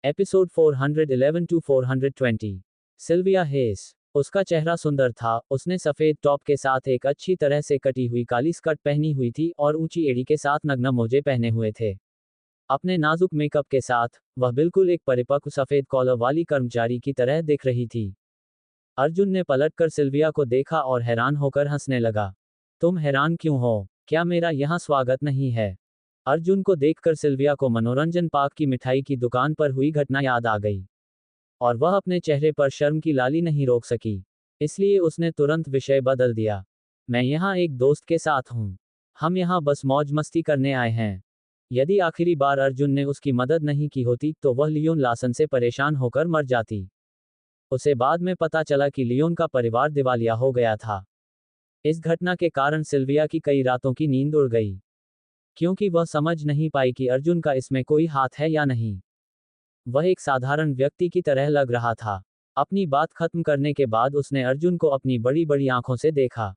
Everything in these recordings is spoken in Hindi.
Episode 411 to 420। सिल्विया हेस। उसका चेहरा सुंदर था। उसने सफेद टॉप के साथ एक अच्छी तरह से कटी हुई काली स्कर्ट पहनी हुई थी और ऊंची एड़ी के साथ नग्न मोजे पहने हुए थे। अपने नाजुक मेकअप के साथ वह बिल्कुल एक परिपक्व सफेद कॉलर वाली कर्मचारी की तरह दिख रही थी। अर्जुन ने पलटकर सिल्विया को देखा और हैरान होकर हंसने लगा। तुम हैरान क्यों हो? क्या मेरा यहाँ स्वागत नहीं है? अर्जुन को देखकर सिल्विया को मनोरंजन पार्क की मिठाई की दुकान पर हुई घटना याद आ गई और वह अपने चेहरे पर शर्म की लाली नहीं रोक सकी। इसलिए उसने तुरंत विषय बदल दिया। मैं यहाँ एक दोस्त के साथ हूँ। हम यहाँ बस मौज मस्ती करने आए हैं। यदि आखिरी बार अर्जुन ने उसकी मदद नहीं की होती तो वह लियोन लासन से परेशान होकर मर जाती। उसे बाद में पता चला कि लियोन का परिवार दिवालिया हो गया था। इस घटना के कारण सिल्विया की कई रातों की नींद उड़ गई, क्योंकि वह समझ नहीं पाई कि अर्जुन का इसमें कोई हाथ है या नहीं। वह एक साधारण व्यक्ति की तरह लग रहा था। अपनी बात खत्म करने के बाद उसने अर्जुन को अपनी बड़ी बड़ी आंखों से देखा।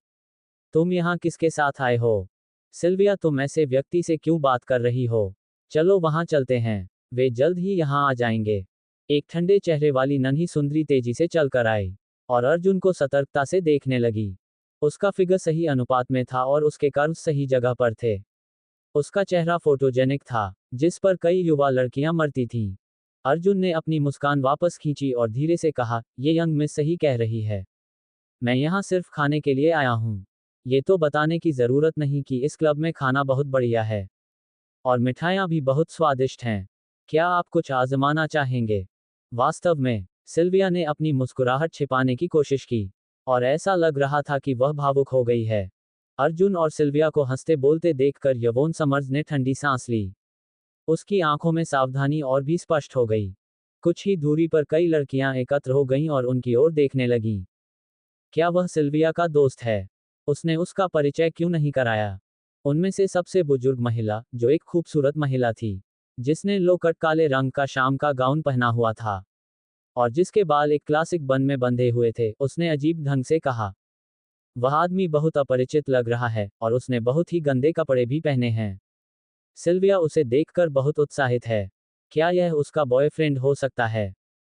तुम यहाँ किसके साथ आए हो? सिल्विया, तुम ऐसे व्यक्ति से क्यों बात कर रही हो? चलो वहां चलते हैं। वे जल्द ही यहाँ आ जाएंगे। एक ठंडे चेहरे वाली नन्ही सुंदरी तेजी से चलकर आई और अर्जुन को सतर्कता से देखने लगी। उसका फिगर सही अनुपात में था और उसके कर्व्स सही जगह पर थे। उसका चेहरा फोटोजेनिक था, जिस पर कई युवा लड़कियां मरती थीं। अर्जुन ने अपनी मुस्कान वापस खींची और धीरे से कहा, ये यंग मिस सही कह रही है। मैं यहाँ सिर्फ खाने के लिए आया हूँ। ये तो बताने की जरूरत नहीं कि इस क्लब में खाना बहुत बढ़िया है और मिठाइयाँ भी बहुत स्वादिष्ट हैं। क्या आप कुछ आजमाना चाहेंगे? वास्तव में सिल्विया ने अपनी मुस्कुराहट छिपाने की कोशिश की और ऐसा लग रहा था कि वह भावुक हो गई है। अर्जुन और सिल्विया को हंसते बोलते देखकर यवोन समर्स ने ठंडी सांस ली। उसकी आंखों में सावधानी और भी स्पष्ट हो गई। कुछ ही दूरी पर कई लड़कियां एकत्र हो गईं और उनकी ओर देखने लगीं। क्या वह सिल्विया का दोस्त है? उसने उसका परिचय क्यों नहीं कराया? उनमें से सबसे बुजुर्ग महिला, जो एक खूबसूरत महिला थी, जिसने लो कट काले रंग का शाम का गाउन पहना हुआ था और जिसके बाल एक क्लासिक बन में बंधे हुए थे, उसने अजीब ढंग से कहा। वह आदमी बहुत अपरिचित लग रहा है और उसने बहुत ही गंदे कपड़े भी पहने हैं। सिल्विया उसे देखकर बहुत उत्साहित है। क्या यह उसका बॉयफ्रेंड हो सकता है?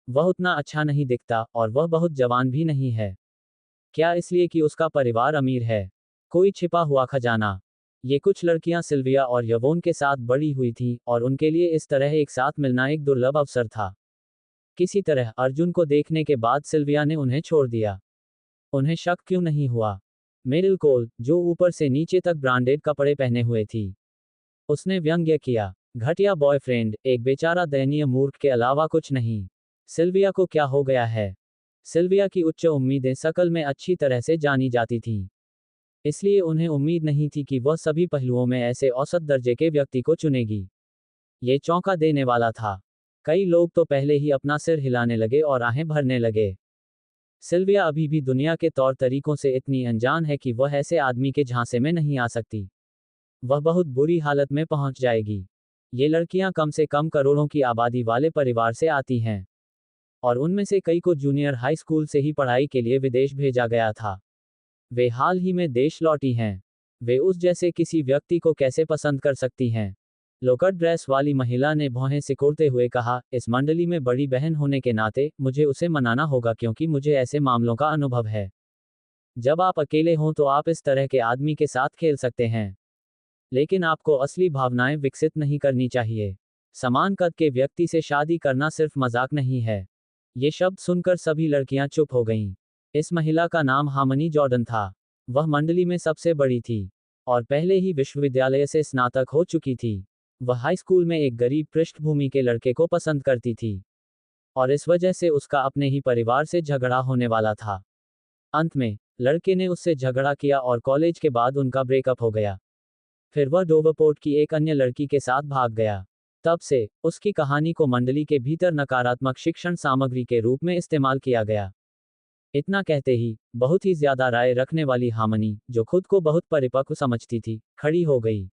वह उतना अच्छा नहीं दिखता और वह बहुत जवान भी नहीं है। क्या इसलिए कि उसका परिवार अमीर है? कोई छिपा हुआ खजाना? ये कुछ लड़कियां सिल्विया और यवोन के साथ बड़ी हुई थीं और उनके लिए इस तरह एक साथ मिलना एक दुर्लभ अवसर था। किसी तरह अर्जुन को देखने के बाद सिल्विया ने उन्हें छोड़ दिया। उन्हें शक क्यों नहीं हुआ? मेरिल कोल, जो ऊपर से नीचे तक ब्रांडेड कपड़े पहने हुए थी, उसने व्यंग्य किया। घटिया बॉयफ्रेंड, एक बेचारा दयनीय मूर्ख के अलावा कुछ नहीं। सिल्विया को क्या हो गया है? सिल्विया की उच्च उम्मीदें सकल में अच्छी तरह से जानी जाती थीं, इसलिए उन्हें उम्मीद नहीं थी कि वह सभी पहलुओं में ऐसे औसत दर्जे के व्यक्ति को चुनेगी। ये चौंका देने वाला था। कई लोग तो पहले ही अपना सिर हिलाने लगे और आहें भरने लगे। सिल्विया अभी भी दुनिया के तौर तरीकों से इतनी अनजान है कि वह ऐसे आदमी के झांसे में नहीं आ सकती। वह बहुत बुरी हालत में पहुंच जाएगी। ये लड़कियां कम से कम करोड़ों की आबादी वाले परिवार से आती हैं और उनमें से कई को जूनियर हाई स्कूल से ही पढ़ाई के लिए विदेश भेजा गया था। वे हाल ही में देश लौटी हैं। वे उस जैसे किसी व्यक्ति को कैसे पसंद कर सकती हैं? लोकट ड्रेस वाली महिला ने भौहें सिकोड़ते हुए कहा, इस मंडली में बड़ी बहन होने के नाते मुझे उसे मनाना होगा, क्योंकि मुझे ऐसे मामलों का अनुभव है। जब आप अकेले हों तो आप इस तरह के आदमी के साथ खेल सकते हैं, लेकिन आपको असली भावनाएं विकसित नहीं करनी चाहिए। समान कद के व्यक्ति से शादी करना सिर्फ मजाक नहीं है। ये शब्द सुनकर सभी लड़कियां चुप हो गईं। इस महिला का नाम हार्मनी जॉर्डन था। वह मंडली में सबसे बड़ी थी और पहले ही विश्वविद्यालय से स्नातक हो चुकी थी। वह हाई स्कूल में एक गरीब पृष्ठभूमि के लड़के को पसंद करती थी और इस वजह से उसका अपने ही परिवार से झगड़ा होने वाला था। अंत में लड़के ने उससे झगड़ा किया और कॉलेज के बाद उनका ब्रेकअप हो गया। फिर वह डोवरपोर्ट की एक अन्य लड़की के साथ भाग गया। तब से उसकी कहानी को मंडली के भीतर नकारात्मक शिक्षण सामग्री के रूप में इस्तेमाल किया गया। इतना कहते ही बहुत ही ज्यादा राय रखने वाली हार्मनी, जो खुद को बहुत परिपक्व समझती थी, खड़ी हो गई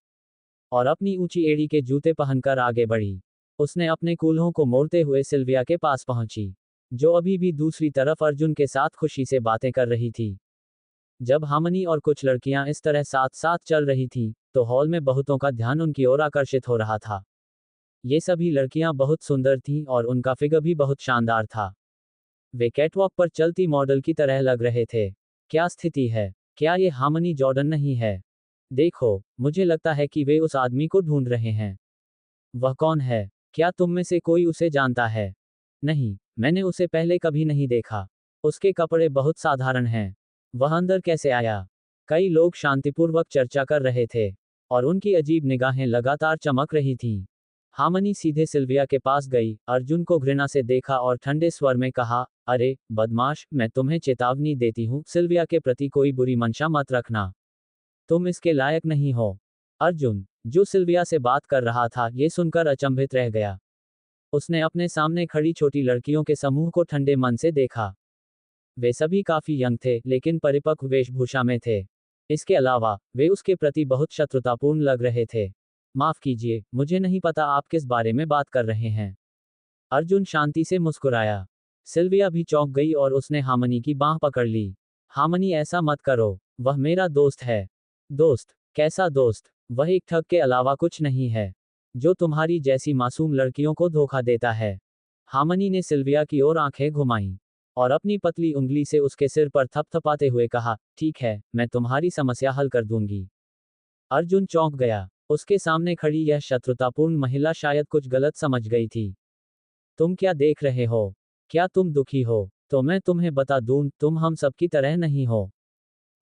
और अपनी ऊंची एड़ी के जूते पहनकर आगे बढ़ी। उसने अपने कूल्हों को मोड़ते हुए सिल्विया के पास पहुंची, जो अभी भी दूसरी तरफ अर्जुन के साथ खुशी से बातें कर रही थी। जब हार्मनी और कुछ लड़कियां इस तरह साथ साथ चल रही थीं, तो हॉल में बहुतों का ध्यान उनकी ओर आकर्षित हो रहा था। ये सभी लड़कियां बहुत सुंदर थीं और उनका फिगर भी बहुत शानदार था। वे कैटवॉक पर चलती मॉडल की तरह लग रहे थे। क्या स्थिति है? क्या ये हार्मनी जॉर्डन नहीं है? देखो, मुझे लगता है कि वे उस आदमी को ढूंढ रहे हैं। वह कौन है? क्या तुम में से कोई उसे जानता है? नहीं, मैंने उसे पहले कभी नहीं देखा। उसके कपड़े बहुत साधारण हैं। वह अंदर कैसे आया? कई लोग शांतिपूर्वक चर्चा कर रहे थे और उनकी अजीब निगाहें लगातार चमक रही थीं। हामनी सीधे सिल्विया के पास गई, अर्जुन को घृणा से देखा और ठंडे स्वर में कहा, अरे बदमाश, मैं तुम्हें चेतावनी देती हूँ, सिल्विया के प्रति कोई बुरी मंशा मत रखना। तुम इसके लायक नहीं हो। अर्जुन, जो सिल्विया से बात कर रहा था, ये सुनकर अचंभित रह गया। उसने अपने सामने खड़ी छोटी लड़कियों के समूह को ठंडे मन से देखा। वे सभी काफी यंग थे, लेकिन परिपक्व वेशभूषा में थे। इसके अलावा, वे उसके प्रति बहुत शत्रुतापूर्ण लग रहे थे। माफ कीजिए, मुझे नहीं पता आप किस बारे में बात कर रहे हैं। अर्जुन शांति से मुस्कुराया। सिल्विया भी चौंक गई और उसने हामनी की बांह पकड़ ली। हामनी, ऐसा मत करो, वह मेरा दोस्त है। दोस्त? कैसा दोस्त? वह एक ठग के अलावा कुछ नहीं है, जो तुम्हारी जैसी मासूम लड़कियों को धोखा देता है। हामनी ने सिल्विया की ओर आंखें घुमाईं और अपनी पतली उंगली से उसके सिर पर थपथपाते हुए कहा, ठीक है, मैं तुम्हारी समस्या हल कर दूंगी। अर्जुन चौंक गया। उसके सामने खड़ी यह शत्रुतापूर्ण महिला शायद कुछ गलत समझ गई थी। तुम क्या देख रहे हो? क्या तुम दुखी हो? तो मैं तुम्हें बता दूं, तुम हम सब की तरह नहीं हो।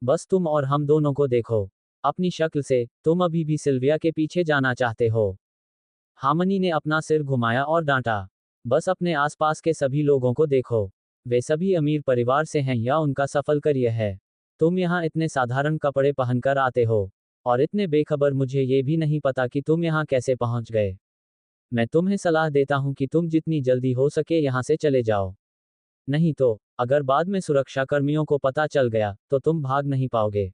बस तुम और हम दोनों को देखो। अपनी शक्ल से, तुम अभी भी सिल्विया के पीछे जाना चाहते हो। हामनी ने अपना सिर घुमाया और डांटा। बस अपने आसपास के सभी लोगों को देखो। वे सभी अमीर परिवार से हैं या उनका सफल करियर है। तुम यहाँ इतने साधारण कपड़े पहनकर आते हो और इतने बेखबर, मुझे ये भी नहीं पता कि तुम यहाँ कैसे पहुँच गए। मैं तुम्हें सलाह देता हूँ कि तुम जितनी जल्दी हो सके यहाँ से चले जाओ। नहीं तो, अगर बाद में सुरक्षा कर्मियों को पता चल गया, तो तुम भाग नहीं पाओगे।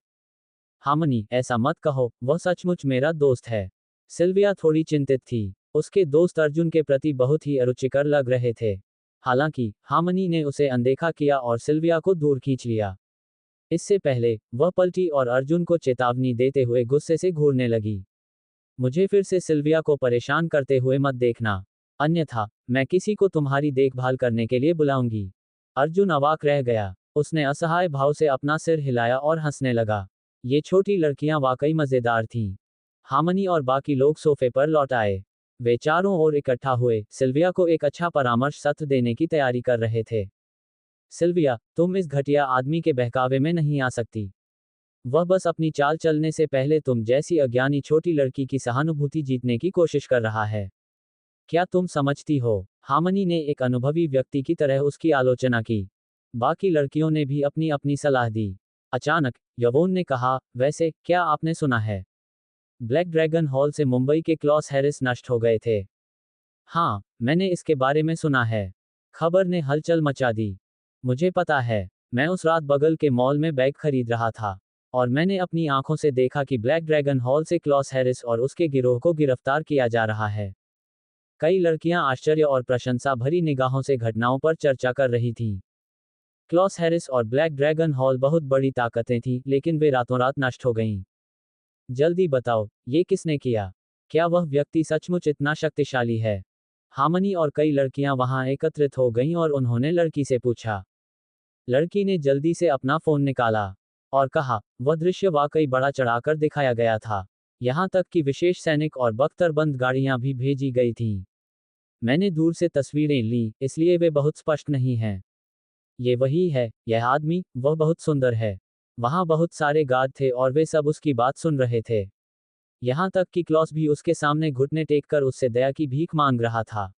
हामनी, ऐसा मत कहो, वह सचमुच मेरा दोस्त है। सिल्विया थोड़ी चिंतित थी। उसके दोस्त अर्जुन के प्रति बहुत ही अरुचिकर लग रहे थे। हालांकि, हामनी ने उसे अनदेखा किया और सिल्विया को दूर खींच लिया। इससे पहले, वह पलटी और अर्जुन को चेतावनी देते हुए गुस्से से घूरने लगी। मुझे फिर से सिल्विया को परेशान करते हुए मत देखना, अन्यथा मैं किसी को तुम्हारी देखभाल करने के लिए बुलाऊंगी। अर्जुन अवाक रह गया। उसने असहाय भाव से अपना सिर हिलाया और हंसने लगा। ये छोटी लड़कियां वाकई मजेदार थीं। हामनी और बाकी लोग सोफे पर लौट आए। वे चारों ओर इकट्ठा हुए, सिल्विया को एक अच्छा परामर्श सत्र देने की तैयारी कर रहे थे। सिल्विया, तुम इस घटिया आदमी के बहकावे में नहीं आ सकती। वह बस अपनी चाल चलने से पहले तुम जैसी अज्ञानी छोटी लड़की की सहानुभूति जीतने की कोशिश कर रहा है। क्या तुम समझती हो? हामनी ने एक अनुभवी व्यक्ति की तरह उसकी आलोचना की। बाकी लड़कियों ने भी अपनी अपनी सलाह दी। अचानक, यवोन ने कहा, वैसे, क्या आपने सुना है? ब्लैक ड्रैगन हॉल से मुंबई के क्लॉस हैरिस नष्ट हो गए थे। हाँ, मैंने इसके बारे में सुना है। खबर ने हलचल मचा दी। मुझे पता है, मैं उस रात बगल के मॉल में बैग खरीद रहा था और मैंने अपनी आंखों से देखा कि ब्लैक ड्रैगन हॉल से क्लॉस हैरिस और उसके गिरोह को गिरफ्तार किया जा रहा है। कई लड़कियां आश्चर्य और प्रशंसा भरी निगाहों से घटनाओं पर चर्चा कर रही थीं। क्लॉस हैरिस और ब्लैक ड्रैगन हॉल बहुत बड़ी ताकतें थीं, लेकिन वे रातों रात नष्ट हो गईं। जल्दी बताओ, ये किसने किया? क्या वह व्यक्ति सचमुच इतना शक्तिशाली है? हामनी और कई लड़कियां वहां एकत्रित हो गईं और उन्होंने लड़की से पूछा। लड़की ने जल्दी से अपना फोन निकाला और कहा, वह दृश्य वाकई बड़ा चढ़ाकर दिखाया गया था। यहां तक कि विशेष सैनिक और बख्तरबंद गाड़ियां भी भेजी गई थीं। मैंने दूर से तस्वीरें ली, इसलिए वे बहुत स्पष्ट नहीं हैं। ये वही है, यह आदमी, वह बहुत सुंदर है। वहां बहुत सारे गार्ड थे और वे सब उसकी बात सुन रहे थे। यहां तक कि क्लॉस भी उसके सामने घुटने टेक कर उससे दया की भीख मांग रहा था।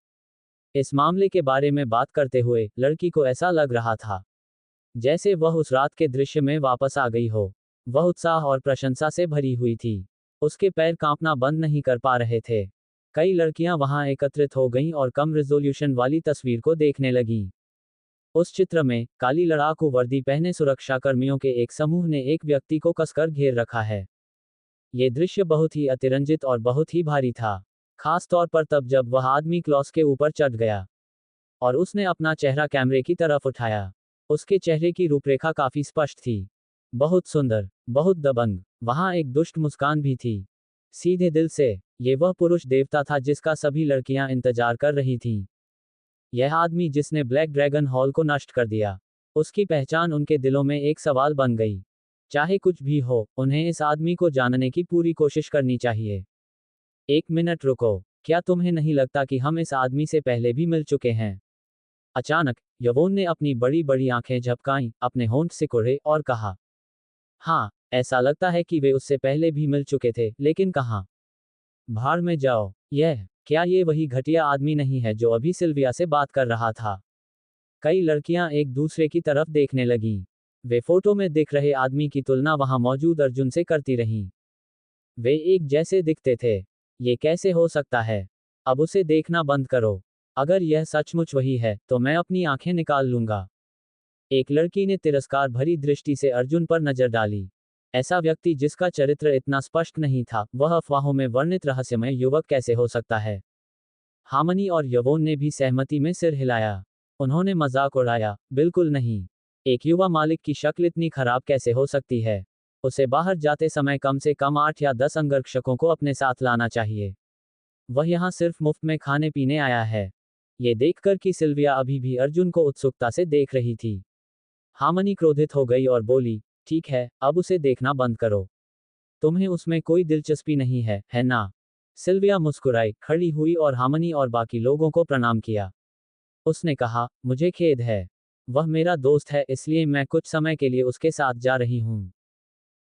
इस मामले के बारे में बात करते हुए, लड़की को ऐसा लग रहा था जैसे वह उस रात के दृश्य में वापस आ गई हो। वह उत्साह और प्रशंसा से भरी हुई थी। उसके पैर कांपना बंद नहीं कर पा रहे थे। कई लड़कियां वहां एकत्रित हो गईं और कम रिजोल्यूशन वाली तस्वीर को देखने लगीं। उस चित्र में, काली लड़ाकू वर्दी पहने सुरक्षाकर्मियों के एक समूह ने एक व्यक्ति को कसकर घेर रखा है। ये दृश्य बहुत ही अतिरंजित और बहुत ही भारी था। खास तौर पर तब जब वह आदमी क्लॉस के ऊपर चढ़ गया और उसने अपना चेहरा कैमरे की तरफ उठाया। उसके चेहरे की रूपरेखा काफी स्पष्ट थी। बहुत सुंदर, बहुत दबंग। वहां एक दुष्ट मुस्कान भी थी। सीधे दिल से। ये वह पुरुष देवता था जिसका सभी लड़कियां इंतजार कर रही थीं। यह आदमी जिसने ब्लैक ड्रैगन हॉल को नष्ट कर दिया। उसकी पहचान उनके दिलों में एक सवाल बन गई। चाहे कुछ भी हो, उन्हें इस आदमी को जानने की पूरी कोशिश करनी चाहिए। एक मिनट रुको, क्या तुम्हें नहीं लगता कि हम इस आदमी से पहले भी मिल चुके हैं? अचानक यवोन ने अपनी बड़ी बड़ी आंखें झपकाईं, अपने होंठ सिकुड़े और कहा, हाँ, ऐसा लगता है कि वे उससे पहले भी मिल चुके थे, लेकिन कहाँ? भाड़ में जाओ। क्या ये वही घटिया आदमी नहीं है जो अभी सिल्विया से बात कर रहा था? कई लड़कियां एक दूसरे की तरफ देखने लगीं। वे फोटो में दिख रहे आदमी की तुलना वहां मौजूद अर्जुन से करती रहीं। वे एक जैसे दिखते थे। ये कैसे हो सकता है? अब उसे देखना बंद करो। अगर यह सचमुच वही है, तो मैं अपनी आंखें निकाल लूंगा। एक लड़की ने तिरस्कार भरी दृष्टि से अर्जुन पर नजर डाली। ऐसा व्यक्ति जिसका चरित्र इतना स्पष्ट नहीं था, वह अफवाहों में वर्णित रहस्यमय युवक कैसे हो सकता है? हामनी और यवोन ने भी सहमति में सिर हिलाया। उन्होंने मजाक उड़ाया, बिल्कुल नहीं। एक युवा मालिक की शक्ल इतनी खराब कैसे हो सकती है? उसे बाहर जाते समय कम से कम 8 या 10 अंगरक्षकों को अपने साथ लाना चाहिए। वह यहाँ सिर्फ मुफ्त में खाने पीने आया है। ये देखकर कि सिल्विया अभी भी अर्जुन को उत्सुकता से देख रही थी, हामनी क्रोधित हो गई और बोली, ठीक है, अब उसे देखना बंद करो। तुम्हें उसमें कोई दिलचस्पी नहीं है ना? सिल्विया मुस्कुराई, खड़ी हुई और हामनी और बाकी लोगों को प्रणाम किया। उसने कहा, मुझे खेद है। वह मेरा दोस्त है, इसलिए मैं कुछ समय के लिए उसके साथ जा रही हूँ।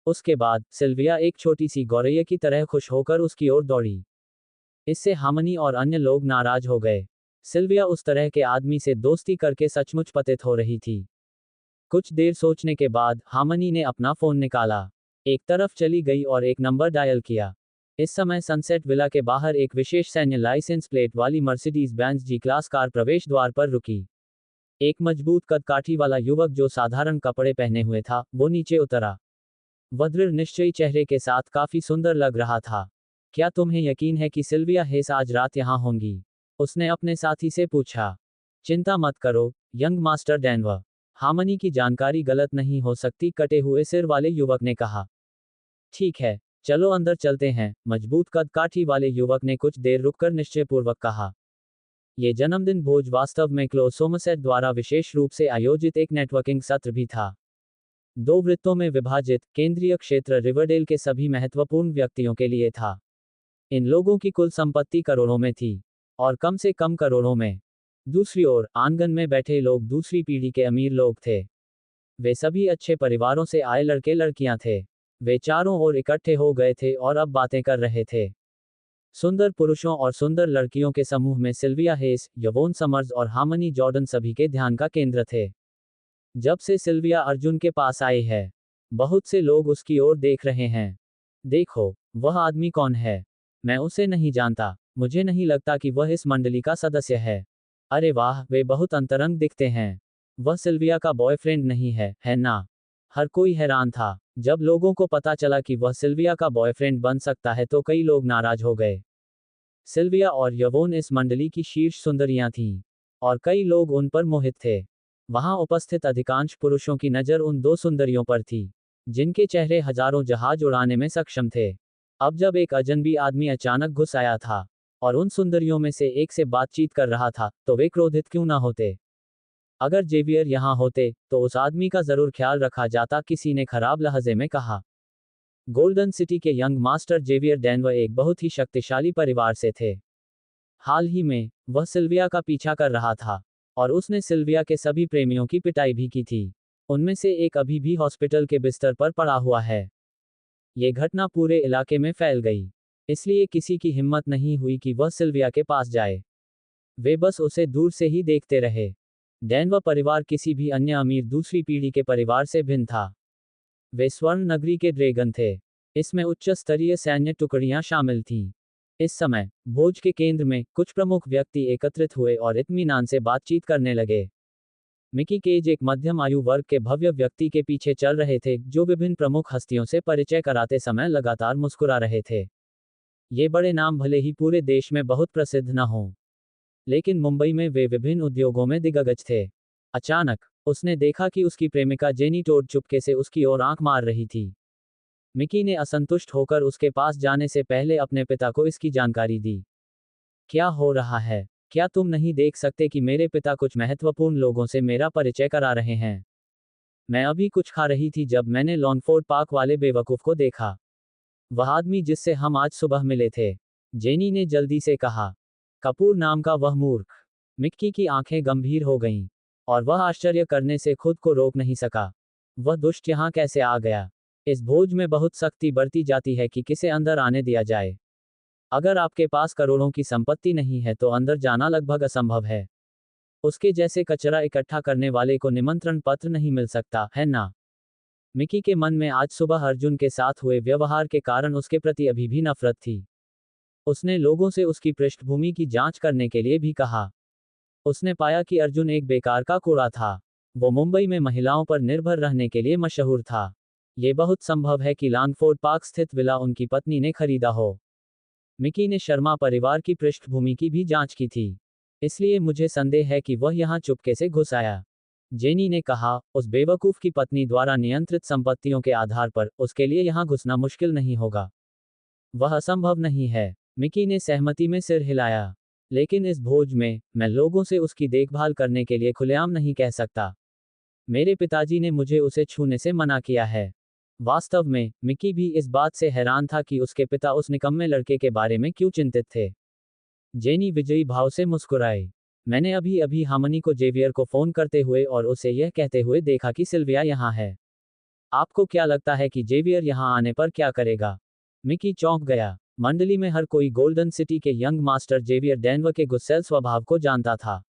उसके बाद सिल्विया एक छोटी सी गौरैया की तरह खुश होकर उसकी ओर दौड़ी। इससे हामनी और अन्य लोग नाराज हो गए। सिल्विया उस तरह के आदमी से दोस्ती करके सचमुच पतित हो रही थी। कुछ देर सोचने के बाद हामनी ने अपना फोन निकाला, एक तरफ चली गई और एक नंबर डायल किया। इस समय सनसेट विला के बाहर एक विशेष सैन्य लाइसेंस प्लेट वाली मर्सिडीज बेंज जी क्लास कार प्रवेश द्वार पर रुकी। एक मजबूत कदकाठी वाला युवक जो साधारण कपड़े पहने हुए था, वो नीचे उतरा। वह दृढ़ निश्चयी चेहरे के साथ काफी सुंदर लग रहा था। क्या तुम्हें यकीन है कि सिल्विया हेस आज रात यहाँ होंगी? उसने अपने साथी से पूछा। चिंता मत करो, यंग मास्टर डेनवर। हामनी की जानकारी गलत नहीं हो सकती, कटे हुए सिर वाले युवक ने कहा। ठीक है, चलो अंदर चलते हैं, मजबूत कद काठी वाले युवक ने कुछ देर रुककर निश्चयपूर्वक कहा। ये जन्मदिन भोज वास्तव में क्लो सोमसेट द्वारा विशेष रूप से आयोजित एक नेटवर्किंग सत्र भी था। 2 वृत्तों में विभाजित केंद्रीय क्षेत्र रिवरडेल के सभी महत्वपूर्ण व्यक्तियों के लिए था। इन लोगों की कुल संपत्ति करोड़ों में थी, और कम से कम करोड़ों में। दूसरी ओर आंगन में बैठे लोग दूसरी पीढ़ी के अमीर लोग थे। वे सभी अच्छे परिवारों से आए लड़के लड़कियां थे। वे चारों ओर इकट्ठे हो गए थे और अब बातें कर रहे थे। सुंदर पुरुषों और सुंदर लड़कियों के समूह में सिल्विया हेस, यवोन समर्स और हामनी जॉर्डन सभी के ध्यान का केंद्र थे। जब से सिल्विया अर्जुन के पास आई है, बहुत से लोग उसकी ओर देख रहे हैं। देखो, वह आदमी कौन है? मैं उसे नहीं जानता। मुझे नहीं लगता कि वह इस मंडली का सदस्य है। अरे वाह, वे बहुत अंतरंग दिखते हैं। वह सिल्विया का बॉयफ्रेंड नहीं है ना? हर कोई हैरान था। जब लोगों को पता चला कि वह सिल्विया का बॉयफ्रेंड बन सकता है तो कई लोग नाराज हो गए। सिल्विया और यवोन इस मंडली की शीर्ष सुंदरियां थीं, और कई लोग उन पर मोहित थे। वहां उपस्थित अधिकांश पुरुषों की नज़र उन 2 सुंदरियों पर थी, जिनके चेहरे हजारों जहाज उड़ाने में सक्षम थे। अब जब एक अजनबी आदमी अचानक घुस आया था और उन सुंदरियों में से एक से बातचीत कर रहा था, तो वे क्रोधित क्यों ना होते? अगर जेवियर यहाँ होते, तो उस आदमी का जरूर ख्याल रखा जाता, किसी ने खराब लहजे में कहा। गोल्डन सिटी के यंग मास्टर जेवियर डेनवर एक बहुत ही शक्तिशाली परिवार से थे। हाल ही में, वह सिल्विया का पीछा कर रहा था, और उसने सिल्विया के सभी प्रेमियों की पिटाई भी की थी। उनमें से एक अभी भी हॉस्पिटल के बिस्तर पर पड़ा हुआ है। ये घटना पूरे इलाके में फैल गई, इसलिए किसी की हिम्मत नहीं हुई कि वह सिल्विया के पास जाए। वे बस उसे दूर से ही देखते रहे। डेनवर परिवार किसी भी अन्य अमीर दूसरी पीढ़ी के परिवार से भिन्न था। वे स्वर्ण नगरी के ड्रैगन थे। इसमें उच्च स्तरीय सैन्य टुकड़ियां शामिल थीं। इस समय भोज के केंद्र में कुछ प्रमुख व्यक्ति एकत्रित हुए और इत्मीनान से बातचीत करने लगे। मिकी केज एक मध्यम आयु वर्ग के भव्य व्यक्ति के पीछे चल रहे थे, जो विभिन्न प्रमुख हस्तियों से परिचय कराते समय लगातार मुस्कुरा रहे थे। ये बड़े नाम भले ही पूरे देश में बहुत प्रसिद्ध न हों, लेकिन मुंबई में वे विभिन्न उद्योगों में दिग्गज थे। अचानक उसने देखा कि उसकी प्रेमिका जेनी टोड चुपके से उसकी ओर आंख मार रही थी। मिकी ने असंतुष्ट होकर उसके पास जाने से पहले अपने पिता को इसकी जानकारी दी। क्या हो रहा है? क्या तुम नहीं देख सकते कि मेरे पिता कुछ महत्वपूर्ण लोगों से मेरा परिचय करा रहे हैं? मैं अभी कुछ खा रही थी जब मैंने लॉन्गफोर्ड पार्क वाले बेवकूफ को देखा। वह आदमी जिससे हम आज सुबह मिले थे। जेनी ने जल्दी से कहा। कपूर नाम का वह मूर्ख। मिक्की की आंखें गंभीर हो गईं। और वह आश्चर्य करने से खुद को रोक नहीं सका। वह दुष्ट यहाँ कैसे आ गया? इस भोज में बहुत सख्ती बरती जाती है कि किसे अंदर आने दिया जाए। अगर आपके पास करोड़ों की संपत्ति नहीं है तो अंदर जाना लगभग असंभव है। उसके जैसे कचरा इकट्ठा करने वाले को निमंत्रण पत्र नहीं मिल सकता, है ना? मिकी के मन में आज सुबह अर्जुन के साथ हुए व्यवहार के कारण उसके प्रति अभी भी नफरत थी। उसने लोगों से उसकी पृष्ठभूमि की जांच करने के लिए भी कहा। उसने पाया कि अर्जुन एक बेकार का कूड़ा था। वो मुंबई में महिलाओं पर निर्भर रहने के लिए मशहूर था। ये बहुत संभव है कि लॉन्गफोर्ड पार्क स्थित विला उनकी पत्नी ने खरीदा हो। मिकी ने शर्मा परिवार की पृष्ठभूमि की भी जांच की थी। इसलिए मुझे संदेह है कि वह यहाँ चुपके से घुस आया। जेनी ने कहा, उस बेवकूफ की पत्नी द्वारा नियंत्रित संपत्तियों के आधार पर उसके लिए यहाँ घुसना मुश्किल नहीं होगा। वह असंभव नहीं है। मिकी ने सहमति में सिर हिलाया। लेकिन इस भोज में मैं लोगों से उसकी देखभाल करने के लिए खुलेआम नहीं कह सकता। मेरे पिताजी ने मुझे उसे छूने से मना किया है। वास्तव में मिकी भी इस बात से हैरान था कि उसके पिता उस निकम्मे लड़के के बारे में क्यों चिंतित थे। जेनी विजयी भाव से मुस्कुराई। मैंने अभी अभी हार्मनी को जेवियर को फोन करते हुए और उसे यह कहते हुए देखा कि सिल्विया यहाँ है। आपको क्या लगता है कि जेवियर यहाँ आने पर क्या करेगा? मिकी चौंक गया। मंडली में हर कोई गोल्डन सिटी के यंग मास्टर जेवियर डेनवर के गुस्सैल स्वभाव को जानता था।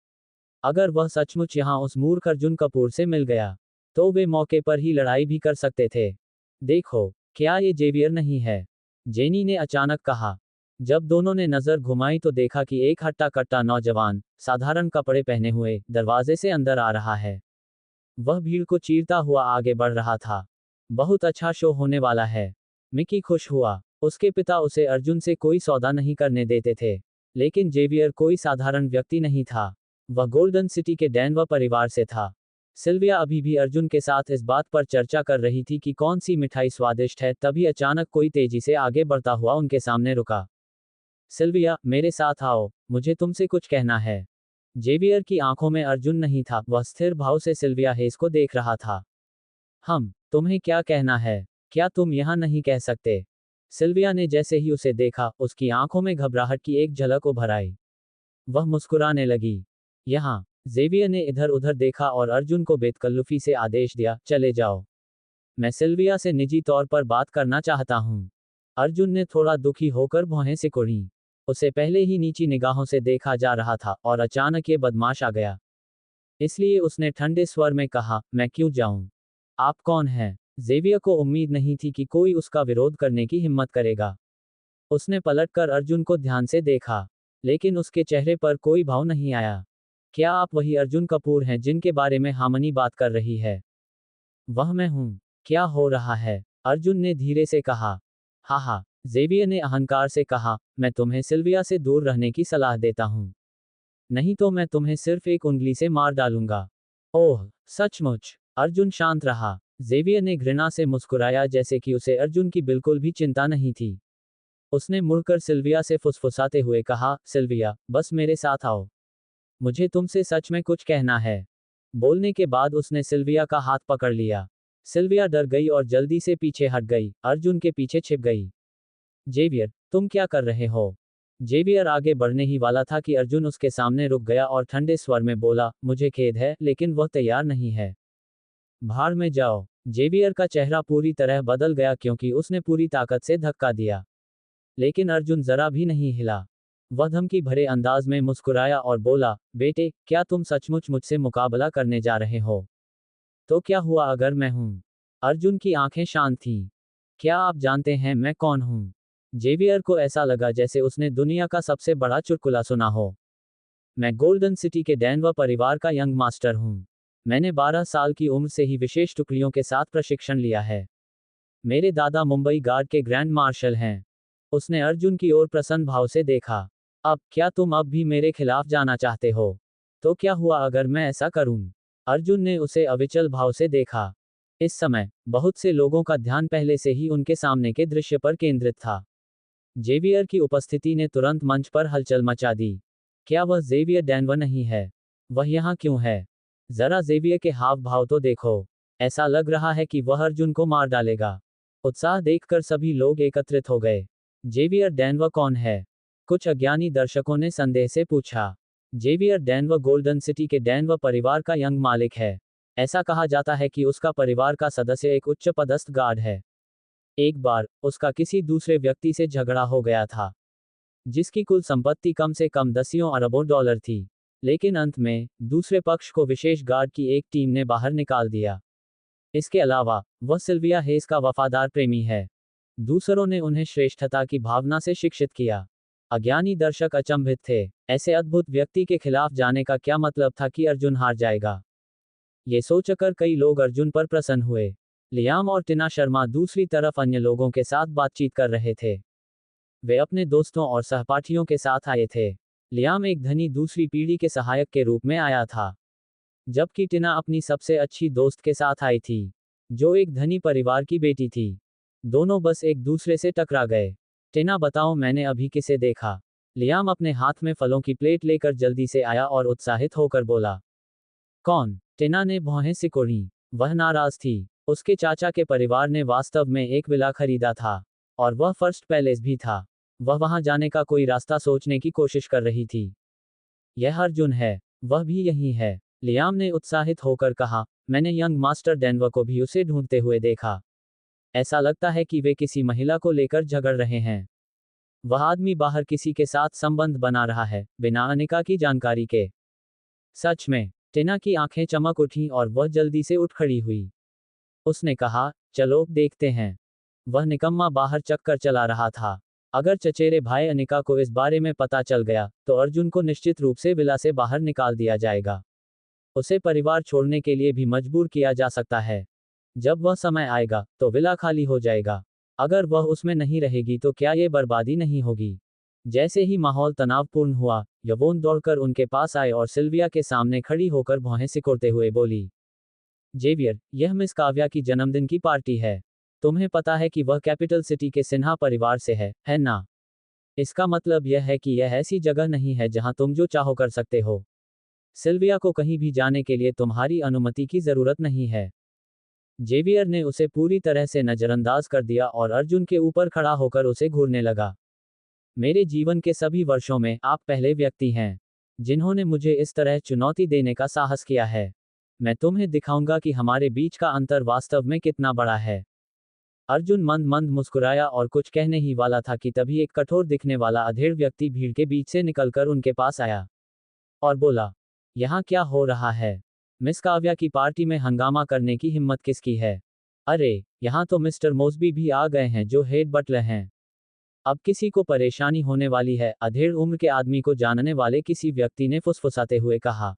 अगर वह सचमुच यहाँ उस मूर्ख अर्जुन कपूर से मिल गया तो वे मौके पर ही लड़ाई भी कर सकते थे। देखो, क्या ये जेवियर नहीं है? जेनी ने अचानक कहा। जब दोनों ने नजर घुमाई तो देखा कि एक हट्टा कट्टा नौजवान, साधारण कपड़े पहने हुए, दरवाजे से अंदर आ रहा है। वह भीड़ को चीरता हुआ आगे बढ़ रहा था। बहुत अच्छा शो होने वाला है। मिकी खुश हुआ। उसके पिता उसे अर्जुन से कोई सौदा नहीं करने देते थे। लेकिन जेवियर कोई साधारण व्यक्ति नहीं था। वह गोल्डन सिटी के डेनवर परिवार से था। सिल्विया अभी भी अर्जुन के साथ इस बात पर चर्चा कर रही थी कि कौन सी मिठाई स्वादिष्ट है, तभी अचानक कोई तेजी से आगे बढ़ता हुआ उनके सामने रुका। सिल्विया, मेरे साथ आओ, मुझे तुमसे कुछ कहना है। जेवियर की आंखों में अर्जुन नहीं था, वह स्थिर भाव से सिल्विया हेस को देख रहा था। तुम्हें क्या कहना है? क्या तुम यहाँ नहीं कह सकते? सिल्विया ने जैसे ही उसे देखा, उसकी आंखों में घबराहट की एक झलक उभर आई। वह मुस्कुराने लगी। यहाँ। जेवियर ने इधर उधर देखा और अर्जुन को बेतकल्लुफी से आदेश दिया, चले जाओ। मैं सिल्विया से निजी तौर पर बात करना चाहता हूँ। अर्जुन ने थोड़ा दुखी होकर भौहें सिकुड़ी। उसे पहले ही नीची निगाहों से देखा जा रहा था और अचानक ये बदमाश आ गया। इसलिए उसने ठंडे स्वर में कहा, मैं क्यों जाऊं? आप कौन हैं? जेवियर को उम्मीद नहीं थी कि कोई उसका विरोध करने की हिम्मत करेगा। उसने पलटकर अर्जुन को ध्यान से देखा। लेकिन उसके चेहरे पर कोई भाव नहीं आया। क्या आप वही अर्जुन कपूर हैं जिनके बारे में हार्मनी बात कर रही है? वह मैं हूं। क्या हो रहा है? अर्जुन ने धीरे से कहा। हा, जेवियर ने अहंकार से कहा, मैं तुम्हें सिल्विया से दूर रहने की सलाह देता हूं। नहीं तो मैं तुम्हें सिर्फ एक उंगली से मार डालूंगा। ओह, सचमुच? अर्जुन शांत रहा। जेवियर ने घृणा से मुस्कुराया जैसे कि उसे अर्जुन की बिल्कुल भी चिंता नहीं थी। उसने मुड़कर सिल्विया से फुसफुसाते हुए कहा, सिल्विया, बस मेरे साथ आओ। मुझे तुमसे सच में कुछ कहना है। बोलने के बाद उसने सिल्विया का हाथ पकड़ लिया। सिल्विया डर गई और जल्दी से पीछे हट गई, अर्जुन के पीछे छिप गई। जेवियर, तुम क्या कर रहे हो? जेवियर आगे बढ़ने ही वाला था कि अर्जुन उसके सामने रुक गया और ठंडे स्वर में बोला, मुझे खेद है, लेकिन वह तैयार नहीं है। भाड़ में जाओ। जेवियर का चेहरा पूरी तरह बदल गया क्योंकि उसने पूरी ताकत से धक्का दिया। लेकिन अर्जुन जरा भी नहीं हिला। वह धमकी भरे अंदाज में मुस्कुराया और बोला, बेटे, क्या तुम सचमुच मुझसे मुकाबला करने जा रहे हो? तो क्या हुआ अगर मैं हूं? अर्जुन की आंखें शांत थीं। क्या आप जानते हैं मैं कौन हूं? जेवियर को ऐसा लगा जैसे उसने दुनिया का सबसे बड़ा चुटकुला सुना हो। मैं गोल्डन सिटी के डेनवर परिवार का यंग मास्टर हूं। मैंने 12 साल की उम्र से ही विशेष टुकड़ियों के साथ प्रशिक्षण लिया है। मेरे दादा मुंबई गार्ड के ग्रैंड मार्शल हैं। उसने अर्जुन की ओर प्रसन्न भाव से देखा। अब क्या तुम अब भी मेरे खिलाफ जाना चाहते हो? तो क्या हुआ अगर मैं ऐसा करूं? अर्जुन ने उसे अविचल भाव से देखा। इस समय बहुत से लोगों का ध्यान पहले से ही उनके सामने के दृश्य पर केंद्रित था। जेवियर की उपस्थिति ने तुरंत मंच पर हलचल मचा दी। क्या वह जेवियर डैनवर नहीं है? वह यहाँ क्यों है? जरा जेवियर के हाव भाव तो देखो। ऐसा लग रहा है कि वह अर्जुन को मार डालेगा। उत्साह देखकर सभी लोग एकत्रित हो गए। जेवियर डैनवर कौन है? कुछ अज्ञानी दर्शकों ने संदेह से पूछा। जेवियर डैनवर गोल्डन सिटी के डैनवर परिवार का यंग मालिक है। ऐसा कहा जाता है कि उसका परिवार का सदस्य एक उच्च पदस्थ गार्ड है। एक बार उसका किसी दूसरे व्यक्ति से झगड़ा हो गया था, जिसकी कुल संपत्ति कम से कम दसियों अरबों डॉलर थी। लेकिन अंत में दूसरे पक्ष को विशेष गार्ड की एक टीम ने बाहर निकाल दिया। इसके अलावा वह सिल्विया हेस का वफादार प्रेमी है। दूसरों ने उन्हें श्रेष्ठता की भावना से शिक्षित किया। अज्ञानी दर्शक अचंभित थे। ऐसे अद्भुत व्यक्ति के खिलाफ जाने का क्या मतलब था कि अर्जुन हार जाएगा? ये सोचकर कई लोग अर्जुन पर प्रसन्न हुए। लियाम और टिना शर्मा दूसरी तरफ अन्य लोगों के साथ बातचीत कर रहे थे। वे अपने दोस्तों और सहपाठियों के साथ आए थे। लियाम एक धनी दूसरी पीढ़ी के सहायक के रूप में आया था, जबकि टिना अपनी सबसे अच्छी दोस्त के साथ आई थी, जो एक धनी परिवार की बेटी थी। दोनों बस एक दूसरे से टकरा गए। टिना, बताओ मैंने अभी किसे देखा? लियाम अपने हाथ में फलों की प्लेट लेकर जल्दी से आया और उत्साहित होकर बोला। कौन? टिना ने भौहें सिकोड़ी। वह नाराज थी। उसके चाचा के परिवार ने वास्तव में एक विला खरीदा था, और वह फर्स्ट पैलेस भी था। वह वहां जाने का कोई रास्ता सोचने की कोशिश कर रही थी। यह अर्जुन है। वह भी यही है। लियाम ने उत्साहित होकर कहा, मैंने यंग मास्टर डेनवर को भी उसे ढूंढते हुए देखा। ऐसा लगता है कि वे किसी महिला को लेकर झगड़ रहे हैं। वह आदमी बाहर किसी के साथ संबंध बना रहा है, बिना अनिका की जानकारी के। सच में? टिना की आंखें चमक उठी और वह जल्दी से उठ खड़ी हुई। उसने कहा, चलो देखते हैं। वह निकम्मा बाहर चक्कर चला रहा था। अगर चचेरे भाई अनिका को इस बारे में पता चल गया, तो अर्जुन को निश्चित रूप से विला से बाहर निकाल दिया जाएगा। उसे परिवार छोड़ने के लिए भी मजबूर किया जा सकता है। जब वह समय आएगा, तो विला खाली हो जाएगा। अगर वह उसमें नहीं रहेगी तो क्या ये बर्बादी नहीं होगी? जैसे ही माहौल तनावपूर्ण हुआ, यवोन दौड़कर उनके पास आए और सिल्विया के सामने खड़ी होकर भौहें सिकोड़ते हुए बोली, जेवियर, यह मिस काव्या की जन्मदिन की पार्टी है। तुम्हें पता है कि वह कैपिटल सिटी के सिन्हा परिवार से है ना? इसका मतलब यह है कि यह ऐसी जगह नहीं है जहां तुम जो चाहो कर सकते हो। सिल्विया को कहीं भी जाने के लिए तुम्हारी अनुमति की जरूरत नहीं है। जेवियर ने उसे पूरी तरह से नजरअंदाज कर दिया और अर्जुन के ऊपर खड़ा होकर उसे घूरने लगा। मेरे जीवन के सभी वर्षों में आप पहले व्यक्ति हैं जिन्होंने मुझे इस तरह चुनौती देने का साहस किया है। मैं तुम्हें दिखाऊंगा कि हमारे बीच का अंतर वास्तव में कितना बड़ा है। अर्जुन मंद मंद मुस्कुराया और कुछ कहने ही वाला था कि तभी एक कठोर दिखने वाला अधेड़ व्यक्ति भीड़ के बीच से निकलकर उनके पास आया और बोला, यहाँ क्या हो रहा है? मिस काव्या की पार्टी में हंगामा करने की हिम्मत किसकी है? अरे, यहाँ तो मिस्टर मोसबी भी आ गए हैं जो हेड बटलर हैं। अब किसी को परेशानी होने वाली है, अधेड़ उम्र के आदमी को जानने वाले किसी व्यक्ति ने फुसफुसाते हुए कहा।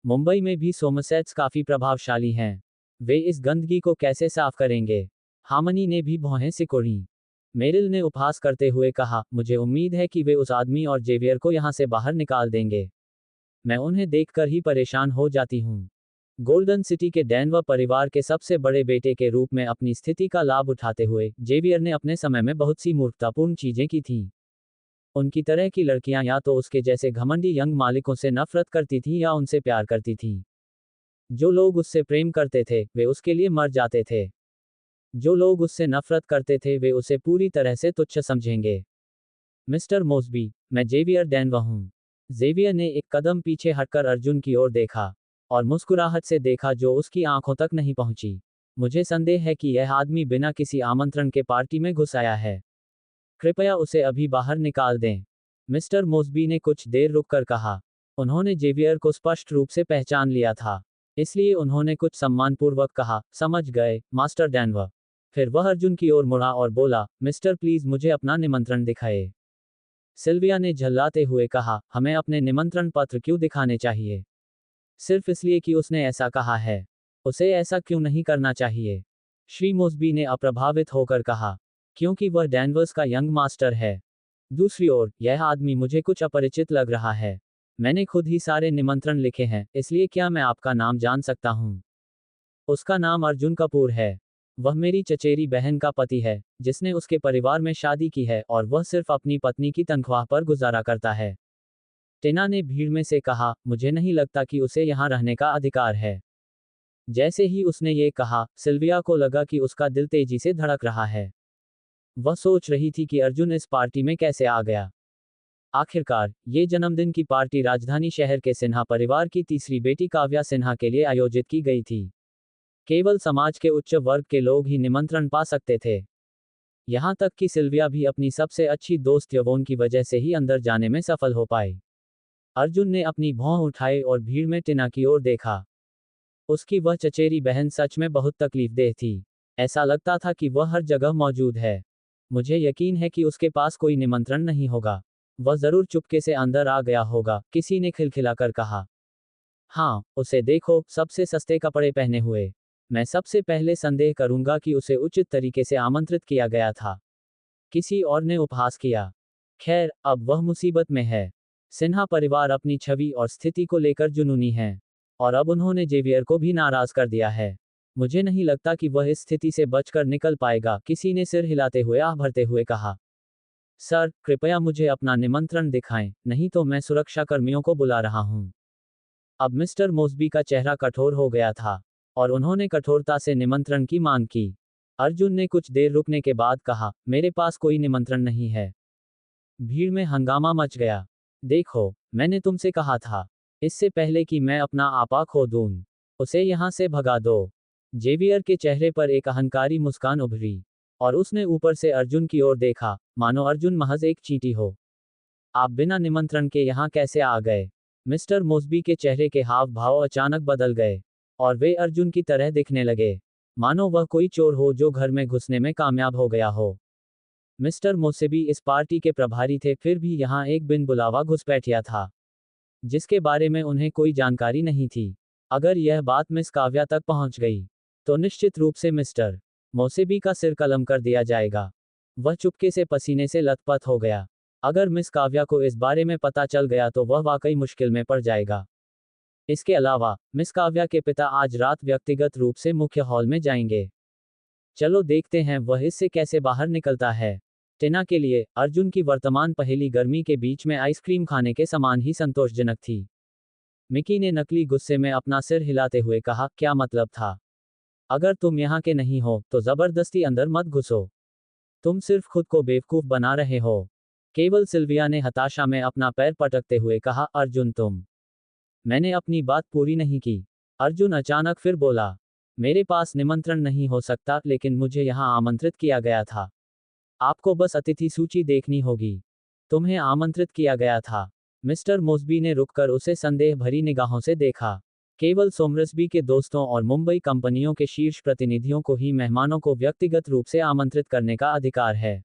मुंबई में भी सोमसेट्स काफी प्रभावशाली हैं। वे इस गंदगी को कैसे साफ करेंगे? हामनी ने भी भौहें सिकोड़ी। मेरिल ने उपहास करते हुए कहा, मुझे उम्मीद है कि वे उस आदमी और जेवियर को यहाँ से बाहर निकाल देंगे। मैं उन्हें देखकर ही परेशान हो जाती हूँ। गोल्डन सिटी के डैनवर परिवार के सबसे बड़े बेटे के रूप में अपनी स्थिति का लाभ उठाते हुए जेवियर ने अपने समय में बहुत सी मूर्खतापूर्ण चीजें की थीं। उनकी तरह की लड़कियां या तो उसके जैसे घमंडी यंग मालिकों से नफरत करती थीं या उनसे प्यार करती थीं। जो लोग उससे प्रेम करते थे, वे उसके लिए मर जाते थे। जो लोग उससे नफरत करते थे, वे उसे पूरी तरह से तुच्छ समझेंगे। मिस्टर मोसबी, मैं जेवियर डैनवर हूँ। जेवियर ने एक कदम पीछे हटकर अर्जुन की ओर देखा और मुस्कुराहट से देखा जो उसकी आंखों तक नहीं पहुंची। मुझे संदेह है कि यह आदमी बिना किसी आमंत्रण के पार्टी में घुस आया है। कृपया उसे अभी बाहर निकाल दें। मिस्टर मोसबी ने कुछ देर रुककर कहा। उन्होंने जेवियर को स्पष्ट रूप से पहचान लिया था, इसलिए उन्होंने कुछ सम्मानपूर्वक कहा, समझ गए, मास्टर डैनवर। फिर वह अर्जुन की ओर मुड़ा और बोला, मिस्टर प्लीज मुझे अपना निमंत्रण दिखाए। सिल्विया ने झल्लाते हुए कहा, हमें अपने निमंत्रण पत्र क्यों दिखाने चाहिए? सिर्फ इसलिए कि उसने ऐसा कहा है। उसे ऐसा क्यों नहीं करना चाहिए? श्री मोसबी ने अप्रभावित होकर कहा, क्योंकि वह डैनवर्स का यंग मास्टर है। दूसरी ओर, यह आदमी मुझे कुछ अपरिचित लग रहा है। मैंने खुद ही सारे निमंत्रण लिखे हैं, इसलिए क्या मैं आपका नाम जान सकता हूँ? उसका नाम अर्जुन कपूर है। वह मेरी चचेरी बहन का पति है, जिसने उसके परिवार में शादी की है और वह सिर्फ अपनी पत्नी की तनख्वाह पर गुजारा करता है। टिना ने भीड़ में से कहा, मुझे नहीं लगता कि उसे यहाँ रहने का अधिकार है। जैसे ही उसने ये कहा, सिल्विया को लगा कि उसका दिल तेजी से धड़क रहा है। वह सोच रही थी कि अर्जुन इस पार्टी में कैसे आ गया। आखिरकार, ये जन्मदिन की पार्टी राजधानी शहर के सिन्हा परिवार की तीसरी बेटी काव्या सिन्हा के लिए आयोजित की गई थी। केवल समाज के उच्च वर्ग के लोग ही निमंत्रण पा सकते थे। यहाँ तक कि सिल्विया भी अपनी सबसे अच्छी दोस्त यवोन की वजह से ही अंदर जाने में सफल हो पाई। अर्जुन ने अपनी भौं उठाई और भीड़ में टिना की ओर देखा। उसकी वह चचेरी बहन सच में बहुत तकलीफदेह थी। ऐसा लगता था कि वह हर जगह मौजूद है। मुझे यकीन है कि उसके पास कोई निमंत्रण नहीं होगा। वह जरूर चुपके से अंदर आ गया होगा, किसी ने खिलखिलाकर कहा। हाँ, उसे देखो, सबसे सस्ते कपड़े पहने हुए। मैं सबसे पहले संदेह करूंगा कि उसे उचित तरीके से आमंत्रित किया गया था। किसी और ने उपहास किया। खैर, अब वह मुसीबत में है। सिन्हा परिवार अपनी छवि और स्थिति को लेकर जुनूनी है। और अब उन्होंने जेवियर को भी नाराज कर दिया है। मुझे नहीं लगता कि वह इस स्थिति से बचकर निकल पाएगा, किसी ने सिर हिलाते हुए आह भरते हुए कहा। सर, कृपया मुझे अपना निमंत्रण दिखाएं, नहीं तो मैं सुरक्षा कर्मियों को बुला रहा हूं। अब मिस्टर मोसबी का चेहरा कठोर हो गया था और उन्होंने कठोरता से निमंत्रण की मांग की। अर्जुन ने कुछ देर रुकने के बाद कहा, मेरे पास कोई निमंत्रण नहीं है। भीड़ में हंगामा मच गया। देखो, मैंने तुमसे कहा था, इससे पहले कि मैं अपना आपा खो दूं, उसे यहां से भगा दो। जेवियर के चेहरे पर एक अहंकारी मुस्कान उभरी और उसने ऊपर से अर्जुन की ओर देखा, मानो अर्जुन महज एक चींटी हो। आप बिना निमंत्रण के यहाँ कैसे आ गए? मिस्टर मोसबी के चेहरे के हाव भाव अचानक बदल गए और वे अर्जुन की तरह दिखने लगे, मानो वह कोई चोर हो जो घर में घुसने में कामयाब हो गया हो। मिस्टर मोसबी इस पार्टी के प्रभारी थे, फिर भी यहाँ एक बिन बुलावा घुसपैठिया था, जिसके बारे में उन्हें कोई जानकारी नहीं थी। अगर यह बात मिस काव्या तक पहुंच गई, तो निश्चित रूप से मिस्टर मोसबी का सिर कलम कर दिया जाएगा। वह चुपके से पसीने से लथपथ हो गया। अगर मिस काव्या को इस बारे में पता चल गया तो वह वाकई मुश्किल में पड़ जाएगा। इसके अलावा, मिस काव्या के पिता आज रात व्यक्तिगत रूप से मुख्य हॉल में जाएंगे। चलो देखते हैं वह इससे कैसे बाहर निकलता है। टिना के लिए, अर्जुन की वर्तमान पहेली गर्मी के बीच में आइसक्रीम खाने के समान ही संतोषजनक थी। मिकी ने नकली गुस्से में अपना सिर हिलाते हुए कहा, क्या मतलब था? अगर तुम यहाँ के नहीं हो, तो जबरदस्ती अंदर मत घुसो। तुम सिर्फ खुद को बेवकूफ बना रहे हो। केवल सिल्विया ने हताशा में अपना पैर पटकते हुए कहा, अर्जुन तुम। मैंने अपनी बात पूरी नहीं की। अर्जुन अचानक फिर बोला, मेरे पास निमंत्रण नहीं हो सकता, लेकिन मुझे यहाँ आमंत्रित किया गया था। आपको बस अतिथि सूची देखनी होगी। तुम्हें आमंत्रित किया गया था। मिस्टर मोसबी ने रुककर उसे संदेह भरी निगाहों से देखा। केवल सोमरसबी के दोस्तों और मुंबई कंपनियों के शीर्ष प्रतिनिधियों को ही मेहमानों को व्यक्तिगत रूप से आमंत्रित करने का अधिकार है।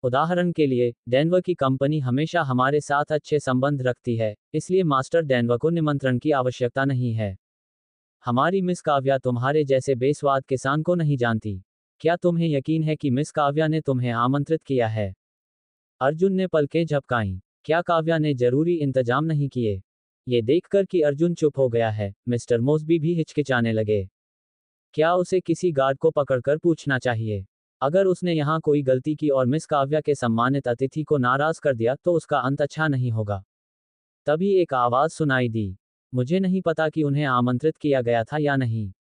उदाहरण के लिए, डेनवर की कंपनी हमेशा हमारे साथ अच्छे संबंध रखती है, इसलिए मास्टर डेनवर को निमंत्रण की आवश्यकता नहीं है। हमारी मिस काव्या तुम्हारे जैसे बेस्वाद किसान को नहीं जानती। क्या तुम्हें यकीन है कि मिस काव्या ने तुम्हें आमंत्रित किया है? अर्जुन ने पलकें झपकाईं। क्या काव्या ने जरूरी इंतजाम नहीं किए? ये देखकर कि अर्जुन चुप हो गया है, मिस्टर मोसबी भी हिचकिचाने लगे। क्या उसे किसी गार्ड को पकड़कर पूछना चाहिए? अगर उसने यहाँ कोई गलती की और मिस काव्या के सम्मानित अतिथि को नाराज कर दिया तो उसका अंत अच्छा नहीं होगा। तभी एक आवाज सुनाई दी, मुझे नहीं पता कि उन्हें आमंत्रित किया गया था या नहीं।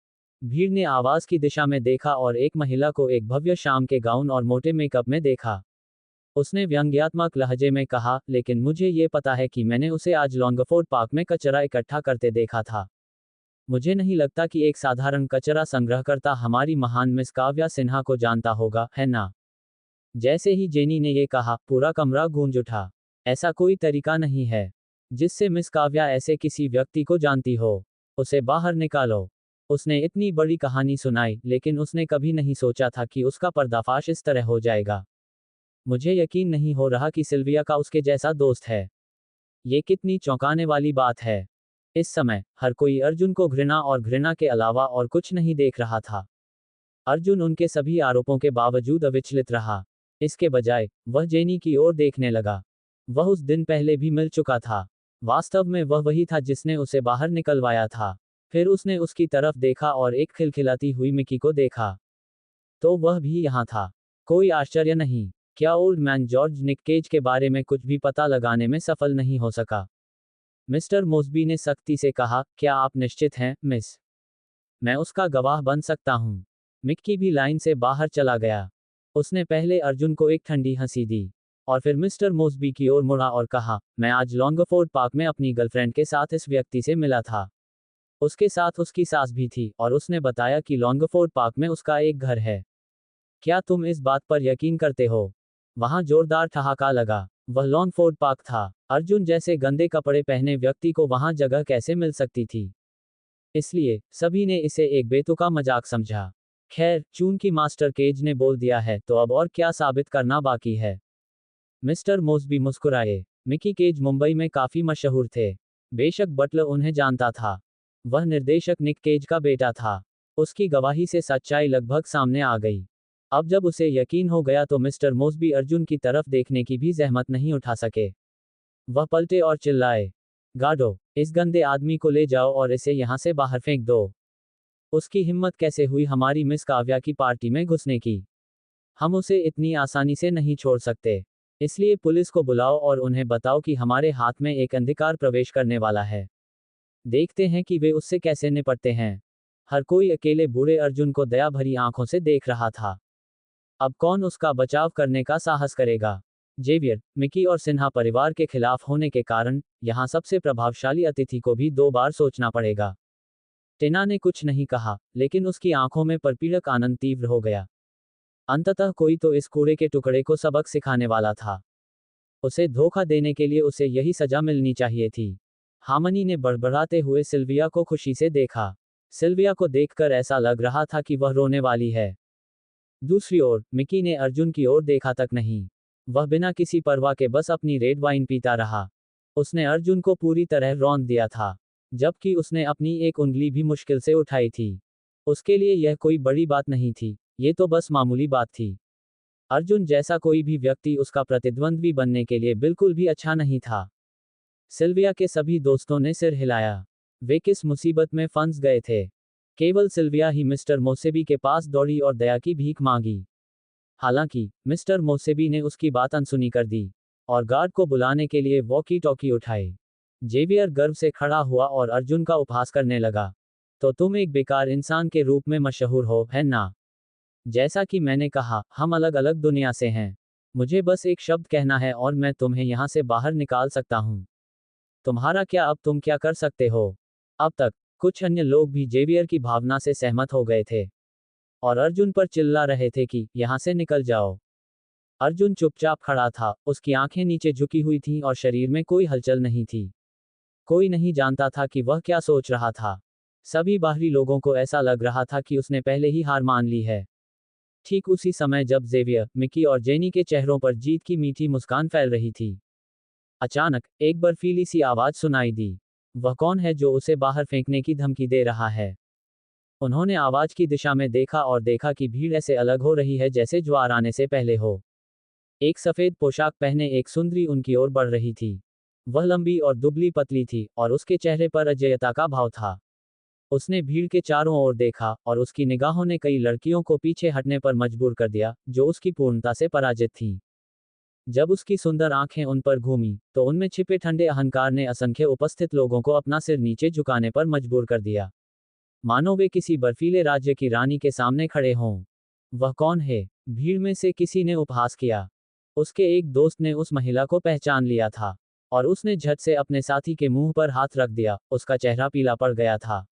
भीड़ ने आवाज की दिशा में देखा और एक महिला को एक भव्य शाम के गाउन और मोटे मेकअप में देखा। उसने व्यंग्यात्मक लहजे में कहा, लेकिन मुझे ये पता है कि मैंने उसे आज लॉन्गफोर्ड पार्क में कचरा इकट्ठा करते देखा था। मुझे नहीं लगता कि एक साधारण कचरा संग्रहकर्ता हमारी महान मिस काव्या सिन्हा को जानता होगा, है ना? जैसे ही जेनी ने ये कहा, पूरा कमरा गूंज उठा। ऐसा कोई तरीका नहीं है जिससे मिस काव्या ऐसे किसी व्यक्ति को जानती हो। उसे बाहर निकालो। उसने इतनी बड़ी कहानी सुनाई, लेकिन उसने कभी नहीं सोचा था कि उसका पर्दाफाश इस तरह हो जाएगा। मुझे यकीन नहीं हो रहा कि सिल्विया का उसके जैसा दोस्त है। ये कितनी चौंकाने वाली बात है। इस समय, हर कोई अर्जुन को घृणा और घृणा के अलावा और कुछ नहीं देख रहा था। अर्जुन उनके सभी आरोपों के बावजूद अविचलित रहा। इसके बजाय, वह जेनी की ओर देखने लगा। वह उस दिन पहले भी मिल चुका था। वास्तव में वह वही था जिसने उसे बाहर निकलवाया था। फिर उसने उसकी तरफ देखा और एक खिलखिलाती हुई मिकी को देखा। तो वह भी यहाँ था। कोई आश्चर्य नहीं, क्या ओल्ड मैन जॉर्ज निक केज के बारे में कुछ भी पता लगाने में सफल नहीं हो सका। मिस्टर मोसबी ने सख्ती से कहा, क्या आप निश्चित हैं, मिस? मैं उसका गवाह बन सकता हूँ। मिक्की भी लाइन से बाहर चला गया। उसने पहले अर्जुन को एक ठंडी हंसी दी और फिर मिस्टर मोसबी की ओर मुड़ा और कहा, मैं आज लॉन्गफोर्ड पार्क में अपनी गर्लफ्रेंड के साथ इस व्यक्ति से मिला था। उसके साथ उसकी सास भी थी और उसने बताया कि लॉन्गफोर्ड पार्क में उसका एक घर है। क्या तुम इस बात पर यकीन करते हो? वहां जोरदार ठहाका लगा। वह लॉन्गफोर्ड पार्क था। अर्जुन जैसे गंदे कपड़े पहने व्यक्ति को वहां जगह कैसे मिल सकती थी? इसलिए सभी ने इसे एक बेतुका मजाक समझा। खैर, चूंकि मास्टर केज ने बोल दिया है तो अब और क्या साबित करना बाकी है। मिस्टर मोसबी मुस्कुराए। मिकी केज मुंबई में काफी मशहूर थे। बेशक बटलर उन्हें जानता था। वह निर्देशक निक केज का बेटा था। उसकी गवाही से सच्चाई लगभग सामने आ गई। अब जब उसे यकीन हो गया तो मिस्टर मोसबी अर्जुन की तरफ देखने की भी जहमत नहीं उठा सके। वह पलटे और चिल्लाए, गार्डो, इस गंदे आदमी को ले जाओ और इसे यहां से बाहर फेंक दो। उसकी हिम्मत कैसे हुई हमारी मिस काव्या की पार्टी में घुसने की? हम उसे इतनी आसानी से नहीं छोड़ सकते। इसलिए पुलिस को बुलाओ और उन्हें बताओ कि हमारे हाथ में एक अंधकार प्रवेश करने वाला है। देखते हैं कि वे उससे कैसे निपटते हैं। हर कोई अकेले बूढ़े अर्जुन को दया भरी आंखों से देख रहा था। अब कौन उसका बचाव करने का साहस करेगा? जेवियर, मिकी और सिन्हा परिवार के खिलाफ होने के कारण यहां सबसे प्रभावशाली अतिथि को भी 2 बार सोचना पड़ेगा। टिना ने कुछ नहीं कहा, लेकिन उसकी आंखों में परपीड़क आनंद तीव्र हो गया। अंततः कोई तो इस कूड़े के टुकड़े को सबक सिखाने वाला था। उसे धोखा देने के लिए उसे यही सजा मिलनी चाहिए थी। हामनी ने बड़बड़ाते हुए सिल्विया को खुशी से देखा। सिल्विया को देखकर ऐसा लग रहा था कि वह रोने वाली है। दूसरी ओर, मिकी ने अर्जुन की ओर देखा तक नहीं। वह बिना किसी परवाह के बस अपनी रेड वाइन पीता रहा। उसने अर्जुन को पूरी तरह रौंद दिया था, जबकि उसने अपनी एक उंगली भी मुश्किल से उठाई थी। उसके लिए यह कोई बड़ी बात नहीं थी, ये तो बस मामूली बात थी। अर्जुन जैसा कोई भी व्यक्ति उसका प्रतिद्वंद्वी बनने के लिए बिल्कुल भी अच्छा नहीं था। सिल्विया के सभी दोस्तों ने सिर हिलाया। वे किस मुसीबत में फंस गए थे? केवल सिल्विया ही मिस्टर मोसेबी के पास दौड़ी और दया की भीख मांगी। हालांकि मिस्टर मोसेबी ने उसकी बात अनसुनी कर दी और गार्ड को बुलाने के लिए वॉकी टॉकी उठाए। जेवियर गर्व से खड़ा हुआ और अर्जुन का उपहास करने लगा। तो तुम एक बेकार इंसान के रूप में मशहूर हो, है ना? जैसा कि मैंने कहा, हम अलग अलग दुनिया से हैं। मुझे बस एक शब्द कहना है और मैं तुम्हें यहां से बाहर निकाल सकता हूं। तुम्हारा क्या? अब तुम क्या कर सकते हो? अब तक कुछ अन्य लोग भी जेवियर की भावना से सहमत हो गए थे और अर्जुन पर चिल्ला रहे थे कि यहां से निकल जाओ। अर्जुन चुपचाप खड़ा था, उसकी आंखें नीचे झुकी हुई थीं और शरीर में कोई हलचल नहीं थी। कोई नहीं जानता था कि वह क्या सोच रहा था। सभी बाहरी लोगों को ऐसा लग रहा था कि उसने पहले ही हार मान ली है। ठीक उसी समय जब जेवियर, मिकी और जेनी के चेहरों पर जीत की मीठी मुस्कान फैल रही थी, अचानक एक बर्फीली सी आवाज सुनाई दी। वह कौन है जो उसे बाहर फेंकने की धमकी दे रहा है? उन्होंने आवाज की दिशा में देखा और देखा कि भीड़ ऐसे अलग हो रही है जैसे ज्वार आने से पहले हो। एक सफेद पोशाक पहने एक सुंदरी उनकी ओर बढ़ रही थी। वह लंबी और दुबली पतली थी और उसके चेहरे पर अजेयता का भाव था। उसने भीड़ के चारों ओर देखा और उसकी निगाहों ने कई लड़कियों को पीछे हटने पर मजबूर कर दिया, जो उसकी पूर्णता से पराजित थीं। जब उसकी सुंदर आंखें उन पर घूमी, तो उनमें छिपे ठंडे अहंकार ने असंख्य उपस्थित लोगों को अपना सिर नीचे झुकाने पर मजबूर कर दिया, मानो वे किसी बर्फीले राज्य की रानी के सामने खड़े हों। वह कौन है? भीड़ में से किसी ने उपहास किया। उसके एक दोस्त ने उस महिला को पहचान लिया था और उसने झट से अपने साथी के मुंह पर हाथ रख दिया। उसका चेहरा पीला पड़ गया था।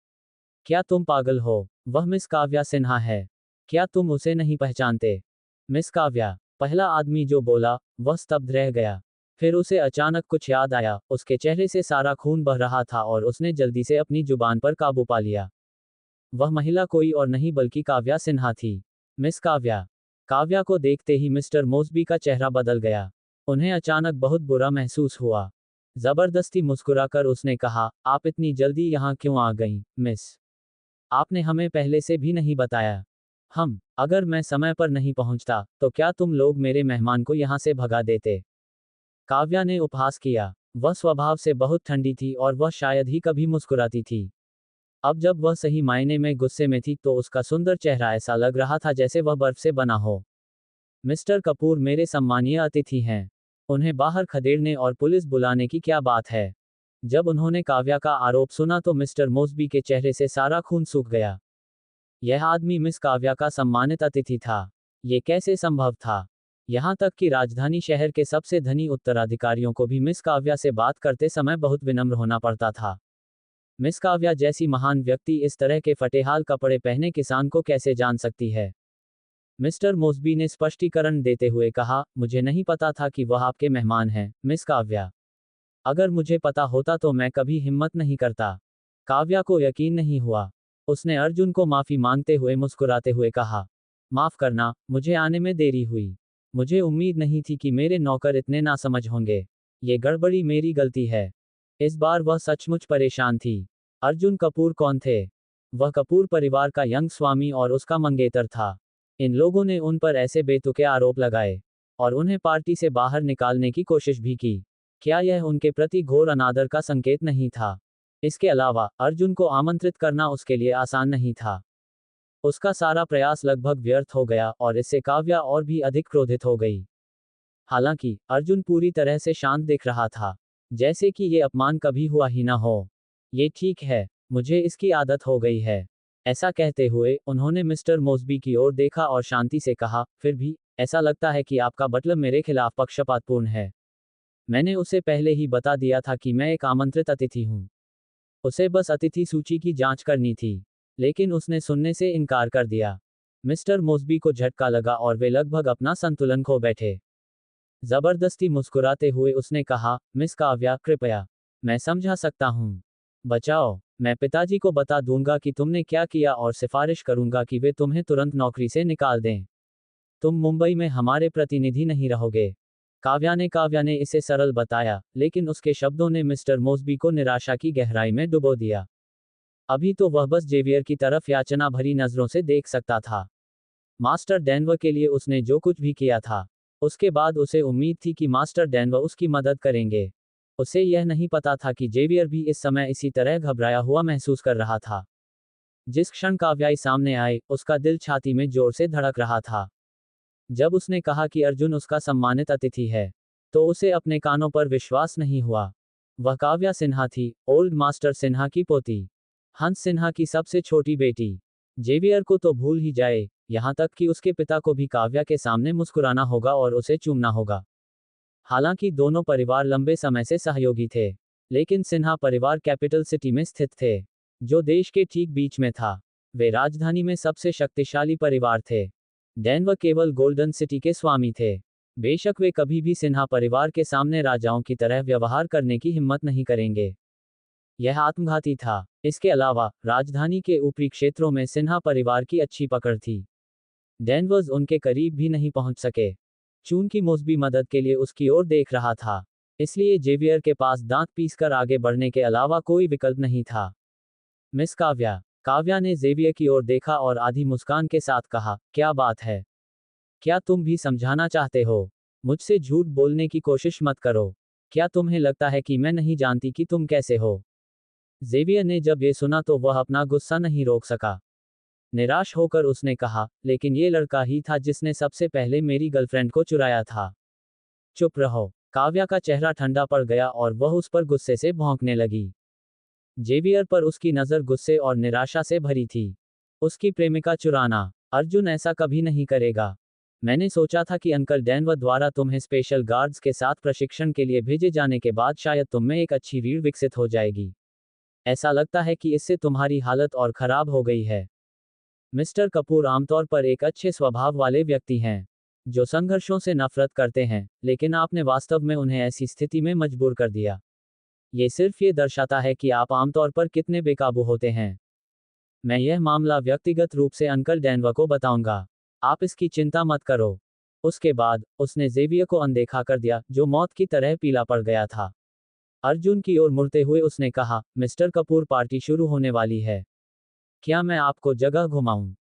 क्या तुम पागल हो? वह मिस काव्या सिन्हा है। क्या तुम उसे नहीं पहचानते? मिस काव्या, पहला आदमी जो बोला, वह स्तब्ध रह गया। फिर उसे अचानक कुछ याद आया, उसके चेहरे से सारा खून बह रहा था और उसने जल्दी से अपनी जुबान पर काबू पा लिया। वह महिला कोई और नहीं बल्कि काव्या सिन्हा थी। मिस काव्या। काव्या को देखते ही मिस्टर मोसबी का चेहरा बदल गया। उन्हें अचानक बहुत बुरा महसूस हुआ। जबरदस्ती मुस्कुराकर उसने कहा, आप इतनी जल्दी यहाँ क्यों आ गईं, मिस? आपने हमें पहले से भी नहीं बताया। अगर मैं समय पर नहीं पहुंचता, तो क्या तुम लोग मेरे मेहमान को यहाँ से भगा देते? काव्या ने उपहास किया। वह स्वभाव से बहुत ठंडी थी और वह शायद ही कभी मुस्कुराती थी। अब जब वह सही मायने में गुस्से में थी तो उसका सुंदर चेहरा ऐसा लग रहा था जैसे वह बर्फ से बना हो। मिस्टर कपूर मेरे सम्मानीय अतिथि हैं। उन्हें बाहर खदेड़ने और पुलिस बुलाने की क्या बात है। जब उन्होंने काव्या का आरोप सुना तो मिस्टर मोस्बी के चेहरे से सारा खून सूख गया। यह आदमी मिस काव्या का सम्मानित अतिथि था। ये कैसे संभव था। यहाँ तक कि राजधानी शहर के सबसे धनी उत्तराधिकारियों को भी मिस काव्या से बात करते समय बहुत विनम्र होना पड़ता था। मिस काव्या जैसी महान व्यक्ति इस तरह के फटेहाल कपड़े पहने किसान को कैसे जान सकती है। मिस्टर मोस्बी ने स्पष्टीकरण देते हुए कहा, मुझे नहीं पता था कि वह आपके मेहमान हैं, मिस काव्या। अगर मुझे पता होता तो मैं कभी हिम्मत नहीं करता। काव्या को यकीन नहीं हुआ। उसने अर्जुन को माफी मांगते हुए मुस्कुराते हुए कहा, माफ करना, मुझे आने में देरी हुई। मुझे उम्मीद नहीं थी कि मेरे नौकर इतने नासमझ होंगे। ये गड़बड़ी मेरी गलती है। इस बार वह सचमुच परेशान थी। अर्जुन कपूर कौन थे। वह कपूर परिवार का यंग स्वामी और उसका मंगेतर था। इन लोगों ने उन पर ऐसे बेतुके आरोप लगाए और उन्हें पार्टी से बाहर निकालने की कोशिश भी की। क्या यह उनके प्रति घोर अनादर का संकेत नहीं था। इसके अलावा अर्जुन को आमंत्रित करना उसके लिए आसान नहीं था। उसका सारा प्रयास लगभग व्यर्थ हो गया और इससे काव्या और भी अधिक क्रोधित हो गई। हालांकि अर्जुन पूरी तरह से शांत दिख रहा था, जैसे कि ये अपमान कभी हुआ ही ना हो। ये ठीक है, मुझे इसकी आदत हो गई है। ऐसा कहते हुए उन्होंने मिस्टर मोस्बी की ओर देखा और शांति से कहा, फिर भी ऐसा लगता है कि आपका बटलर मेरे खिलाफ पक्षपातपूर्ण है। मैंने उसे पहले ही बता दिया था कि मैं एक आमंत्रित अतिथि हूँ। उसे बस अतिथि सूची की जांच करनी थी, लेकिन उसने सुनने से इनकार कर दिया। मिस्टर मोस्बी को झटका लगा और वे लगभग अपना संतुलन खो बैठे। जबरदस्ती मुस्कुराते हुए उसने कहा, मिस काव्या, कृपया। मैं समझा सकता हूँ। बचाओ। मैं पिताजी को बता दूंगा कि तुमने क्या किया और सिफारिश करूंगा कि वे तुम्हें तुरंत नौकरी से निकाल दें। तुम मुंबई में हमारे प्रतिनिधि नहीं रहोगे। काव्या ने इसे सरल बताया, लेकिन उसके शब्दों ने मिस्टर मोस्बी को निराशा की गहराई में डुबो दिया। अभी तो वह बस जेवियर की तरफ याचना भरी नजरों से देख सकता था। मास्टर डेनवर के लिए उसने जो कुछ भी किया था, उसके बाद उसे उम्मीद थी कि मास्टर डेनवर उसकी मदद करेंगे। उसे यह नहीं पता था कि जेवियर भी इस समय इसी तरह घबराया हुआ महसूस कर रहा था। जिस क्षण काव्या सामने आए, उसका दिल छाती में जोर से धड़क रहा था। जब उसने कहा कि अर्जुन उसका सम्मानित अतिथि है, तो उसे अपने कानों पर विश्वास नहीं हुआ। वह काव्या सिन्हा थी, ओल्ड मास्टर सिन्हा की पोती, हंस सिन्हा की सबसे छोटी बेटी। जेवियर को तो भूल ही जाए, यहाँ तक कि उसके पिता को भी काव्या के सामने मुस्कुराना होगा और उसे चूमना होगा। हालांकि दोनों परिवार लंबे समय से सहयोगी थे, लेकिन सिन्हा परिवार कैपिटल सिटी में स्थित थे, जो देश के ठीक बीच में था। वे राजधानी में सबसे शक्तिशाली परिवार थे। डेनवर केवल गोल्डन सिटी के स्वामी थे। बेशक वे कभी भी सिन्हा परिवार के सामने राजाओं की तरह व्यवहार करने की हिम्मत नहीं करेंगे। यह आत्मघाती था। इसके अलावा राजधानी के ऊपरी क्षेत्रों में सिन्हा परिवार की अच्छी पकड़ थी। डेनवर्स उनके करीब भी नहीं पहुंच सके। चूंकि मोस्बी मदद के लिए उसकी ओर देख रहा था, इसलिए जेवियर के पास दांत पीसकर आगे बढ़ने के अलावा कोई विकल्प नहीं था। मिस काव्या। काव्या ने जेवियर की ओर देखा और आधी मुस्कान के साथ कहा, क्या बात है। क्या तुम भी समझाना चाहते हो। मुझसे झूठ बोलने की कोशिश मत करो। क्या तुम्हें लगता है कि मैं नहीं जानती कि तुम कैसे हो। जेवियर ने जब ये सुना तो वह अपना गुस्सा नहीं रोक सका। निराश होकर उसने कहा, लेकिन ये लड़का ही था जिसने सबसे पहले मेरी गर्लफ्रेंड को चुराया था। चुप रहो। काव्या का चेहरा ठंडा पड़ गया और वह उस पर गुस्से से भौंकने लगी। जेवियर पर उसकी नज़र गुस्से और निराशा से भरी थी। उसकी प्रेमिका चुराना। अर्जुन ऐसा कभी नहीं करेगा। मैंने सोचा था कि अंकल डेनवर द्वारा तुम्हें स्पेशल गार्ड्स के साथ प्रशिक्षण के लिए भेजे जाने के बाद शायद तुम में एक अच्छी रीढ़ विकसित हो जाएगी। ऐसा लगता है कि इससे तुम्हारी हालत और खराब हो गई है। मिस्टर कपूर आमतौर पर एक अच्छे स्वभाव वाले व्यक्ति हैं, जो संघर्षों से नफरत करते हैं, लेकिन आपने वास्तव में उन्हें ऐसी स्थिति में मजबूर कर दिया। ये सिर्फ ये दर्शाता है कि आप आमतौर पर कितने बेकाबू होते हैं। मैं यह मामला व्यक्तिगत रूप से अंकल डेनवर को बताऊंगा। आप इसकी चिंता मत करो। उसके बाद उसने जेवियर को अनदेखा कर दिया, जो मौत की तरह पीला पड़ गया था। अर्जुन की ओर मुड़ते हुए उसने कहा, मिस्टर कपूर, पार्टी शुरू होने वाली है। क्या मैं आपको जगह घुमाऊं।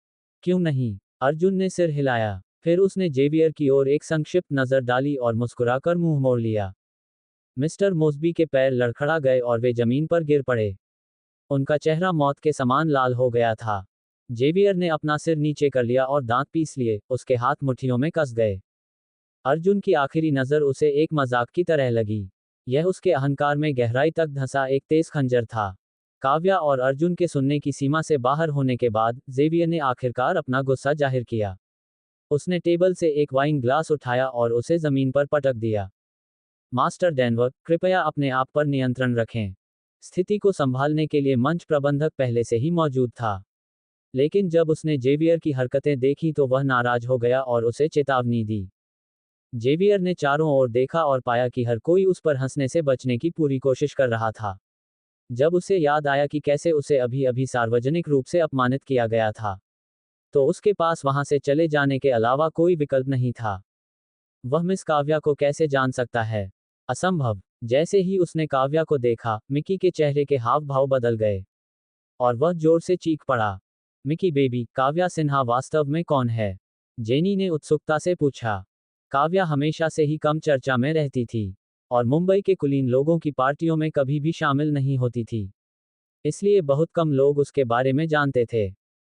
क्यों नहीं। अर्जुन ने सिर हिलाया। फिर उसने जेवियर की ओर एक संक्षिप्त नजर डाली और मुस्कुराकर मुंह मोड़ लिया। मिस्टर मोस्बी के पैर लड़खड़ा गए और वे जमीन पर गिर पड़े। उनका चेहरा मौत के समान लाल हो गया था। जेवियर ने अपना सिर नीचे कर लिया और दांत पीस लिए, उसके हाथ मुट्ठियों में कस गए। अर्जुन की आखिरी नज़र उसे एक मजाक की तरह लगी। यह उसके अहंकार में गहराई तक धंसा एक तेज खंजर था। काव्या और अर्जुन के सुनने की सीमा से बाहर होने के बाद जेवियर ने आखिरकार अपना गुस्सा जाहिर किया। उसने टेबल से एक वाइन ग्लास उठाया और उसे जमीन पर पटक दिया। मास्टर डेनवर, कृपया अपने आप पर नियंत्रण रखें। स्थिति को संभालने के लिए मंच प्रबंधक पहले से ही मौजूद था। लेकिन जब उसने जेवियर की हरकतें देखी तो वह नाराज हो गया और उसे चेतावनी दी। जेवियर ने चारों ओर देखा और पाया कि हर कोई उस पर हंसने से बचने की पूरी कोशिश कर रहा था। जब उसे याद आया कि कैसे उसे अभी अभी सार्वजनिक रूप से अपमानित किया गया था, तो उसके पास वहां से चले जाने के अलावा कोई विकल्प नहीं था। वह मिस काव्या को कैसे जान सकता है? असंभव। जैसे ही उसने काव्या को देखा, मिकी के चेहरे के हाव भाव बदल गए और वह जोर से चीख पड़ा। मिकी बेबी, काव्या सिन्हा वास्तव में कौन है? जेनी ने उत्सुकता से पूछा। काव्या हमेशा से ही कम चर्चा में रहती थी और मुंबई के कुलीन लोगों की पार्टियों में कभी भी शामिल नहीं होती थी। इसलिए बहुत कम लोग उसके बारे में जानते थे।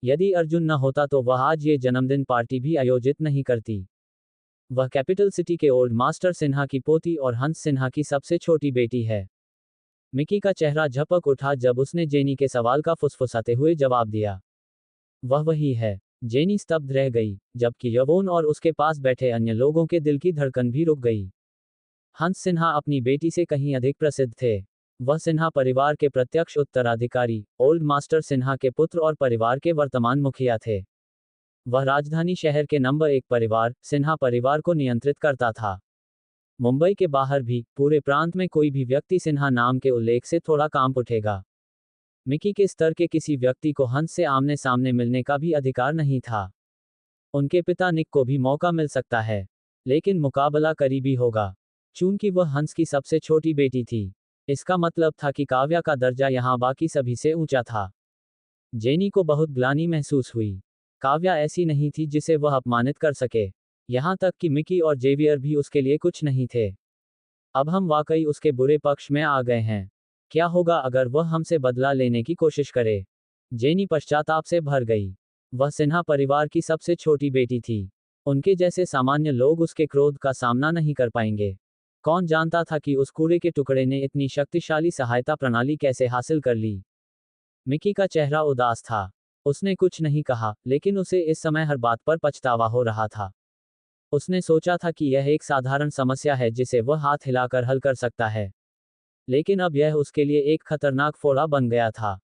यदि अर्जुन न होता तो वह आज ये जन्मदिन पार्टी भी आयोजित नहीं करती। वह कैपिटल सिटी के ओल्ड मास्टर सिन्हा की पोती और हंस सिन्हा की सबसे छोटी बेटी है। मिकी का चेहरा झपक उठा जब उसने जेनी के सवाल का फुसफुसाते हुए जवाब दिया। वह वही है। जेनी स्तब्ध रह गई, जबकि यवोन और उसके पास बैठे अन्य लोगों के दिल की धड़कन भी रुक गई। हंस सिन्हा अपनी बेटी से कहीं अधिक प्रसिद्ध थे। वह सिन्हा परिवार के प्रत्यक्ष उत्तराधिकारी, ओल्ड मास्टर सिन्हा के पुत्र और परिवार के वर्तमान मुखिया थे। वह राजधानी शहर के नंबर 1 परिवार, सिन्हा परिवार को नियंत्रित करता था। मुंबई के बाहर भी, पूरे प्रांत में कोई भी व्यक्ति सिन्हा नाम के उल्लेख से थोड़ा कांप उठेगा। मिकी के स्तर के किसी व्यक्ति को हंस से आमने सामने मिलने का भी अधिकार नहीं था। उनके पिता निक को भी मौका मिल सकता है, लेकिन मुकाबला करीबी होगा। चूंकि वह हंस की सबसे छोटी बेटी थी, इसका मतलब था कि काव्या का दर्जा यहां बाकी सभी से ऊंचा था। जेनी को बहुत ग्लानि महसूस हुई। काव्या ऐसी नहीं थी जिसे वह अपमानित कर सके। यहां तक कि मिकी और जेवियर भी उसके लिए कुछ नहीं थे। अब हम वाकई उसके बुरे पक्ष में आ गए हैं। क्या होगा अगर वह हमसे बदला लेने की कोशिश करे? जेनी पश्चाताप से भर गई। वह सिन्हा परिवार की सबसे छोटी बेटी थी। उनके जैसे सामान्य लोग उसके क्रोध का सामना नहीं कर पाएंगे। कौन जानता था कि उस कूड़े के टुकड़े ने इतनी शक्तिशाली सहायता प्रणाली कैसे हासिल कर ली? मिकी का चेहरा उदास था। उसने कुछ नहीं कहा, लेकिन उसे इस समय हर बात पर पछतावा हो रहा था। उसने सोचा था कि यह एक साधारण समस्या है जिसे वह हाथ हिलाकर हल कर सकता है। लेकिन अब यह उसके लिए एक खतरनाक फोड़ा बन गया था।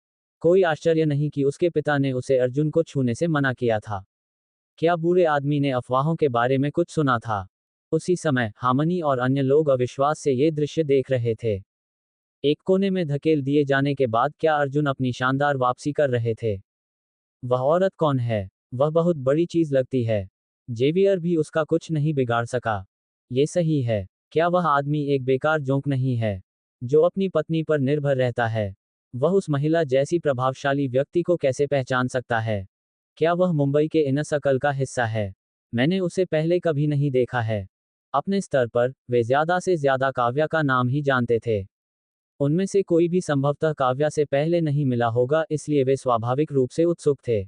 कोई आश्चर्य नहीं कि उसके पिता ने उसे अर्जुन को छूने से मना किया था। क्या बूढ़े आदमी ने अफवाहों के बारे में कुछ सुना था? उसी समय हामनी और अन्य लोग अविश्वास से ये दृश्य देख रहे थे। एक कोने में धकेल दिए जाने के बाद क्या अर्जुन अपनी शानदार वापसी कर रहे थे? वह औरत कौन है? वह बहुत बड़ी चीज लगती है। जेवियर भी उसका कुछ नहीं बिगाड़ सका। ये सही है। क्या वह आदमी एक बेकार जोंक नहीं है, जो अपनी पत्नी पर निर्भर रहता है? वह उस महिला जैसी प्रभावशाली व्यक्ति को कैसे पहचान सकता है? क्या वह मुंबई के इनर सर्कल का हिस्सा है? मैंने उसे पहले कभी नहीं देखा है। अपने स्तर पर, वे ज्यादा से ज्यादा काव्या का नाम ही जानते थे। उनमें से कोई भी संभवतः काव्या से पहले नहीं मिला होगा, इसलिए वे स्वाभाविक रूप से उत्सुक थे।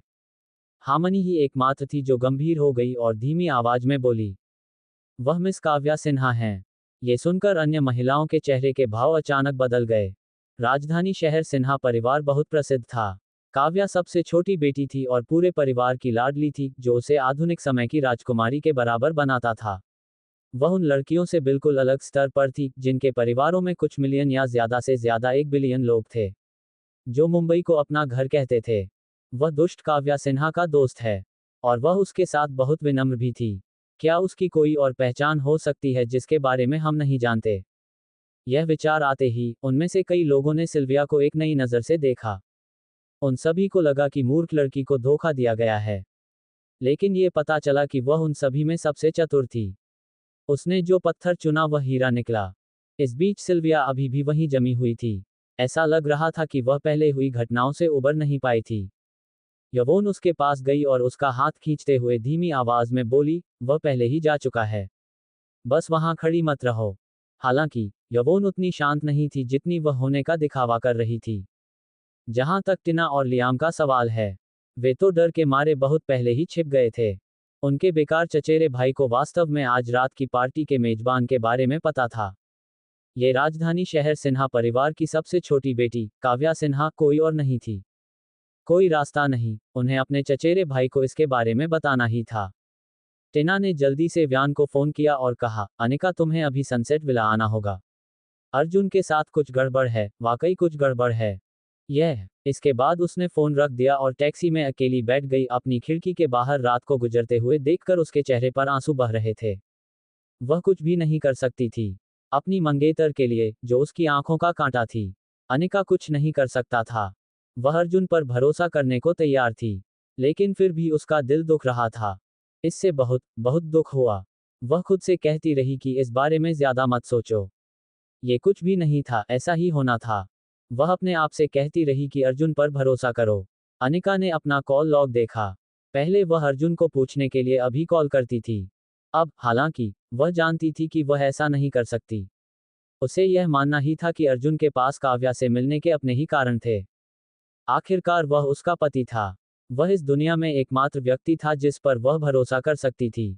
हामनी ही एकमात्र थी जो गंभीर हो गई और धीमी आवाज में बोली, वह मिस काव्या सिन्हा हैं। ये सुनकर अन्य महिलाओं के चेहरे के भाव अचानक बदल गए। राजधानी शहर सिन्हा परिवार बहुत प्रसिद्ध था। काव्या सबसे छोटी बेटी थी और पूरे परिवार की लाडली थी, जो उसे आधुनिक समय की राजकुमारी के बराबर बनाता था। वह उन लड़कियों से बिल्कुल अलग स्तर पर थी, जिनके परिवारों में कुछ मिलियन या ज्यादा से ज्यादा 1 बिलियन लोग थे, जो मुंबई को अपना घर कहते थे। वह दुष्ट काव्या सिन्हा का दोस्त है, और वह उसके साथ बहुत विनम्र भी थी। क्या उसकी कोई और पहचान हो सकती है जिसके बारे में हम नहीं जानते? यह विचार आते ही, उनमें से कई लोगों ने सिल्विया को एक नई नज़र से देखा। उन सभी को लगा कि मूर्ख लड़की को धोखा दिया गया है। लेकिन ये पता चला कि वह उन सभी में सबसे चतुर थी। उसने जो पत्थर चुना वह हीरा निकला। इस बीच सिल्विया अभी भी वहीं जमी हुई थी। ऐसा लग रहा था कि वह पहले हुई घटनाओं से उबर नहीं पाई थी। यवोन उसके पास गई और उसका हाथ खींचते हुए धीमी आवाज में बोली, वह पहले ही जा चुका है। बस वहां खड़ी मत रहो। हालांकि यवोन उतनी शांत नहीं थी जितनी वह होने का दिखावा कर रही थी। जहां तक टिना और लियाम का सवाल है, वे तो डर के मारे बहुत पहले ही छिप गए थे। उनके बेकार चचेरे भाई को वास्तव में आज रात की पार्टी के मेजबान के बारे में पता था। ये राजधानी शहर सिन्हा परिवार की सबसे छोटी बेटी काव्या सिन्हा कोई और नहीं थी। कोई रास्ता नहीं, उन्हें अपने चचेरे भाई को इसके बारे में बताना ही था। टिना ने जल्दी से व्यान को फोन किया और कहा, अनिका तुम्हें अभी सनसेट विला आना होगा। अर्जुन के साथ कुछ गड़बड़ है, वाकई कुछ गड़बड़ है। इसके बाद उसने फोन रख दिया और टैक्सी में अकेली बैठ गई। अपनी खिड़की के बाहर रात को गुजरते हुए देखकर उसके चेहरे पर आंसू बह रहे थे। वह कुछ भी नहीं कर सकती थी अपनी मंगेतर के लिए, जो उसकी आंखों का कांटा थी। अनिका कुछ नहीं कर सकता था। वह अर्जुन पर भरोसा करने को तैयार थी, लेकिन फिर भी उसका दिल दुख रहा था। इससे बहुत बहुत दुख हुआ। वह खुद से कहती रही कि इस बारे में ज्यादा मत सोचो, ये कुछ भी नहीं था, ऐसा ही होना था। वह अपने आप से कहती रही कि अर्जुन पर भरोसा करो। अनिका ने अपना कॉल लॉग देखा। पहले वह अर्जुन को पूछने के लिए अभी कॉल करती थी। अब हालांकि वह जानती थी कि वह ऐसा नहीं कर सकती। उसे यह मानना ही था कि अर्जुन के पास काव्या से मिलने के अपने ही कारण थे। आखिरकार वह उसका पति था। वह इस दुनिया में एकमात्र व्यक्ति था जिस पर वह भरोसा कर सकती थी।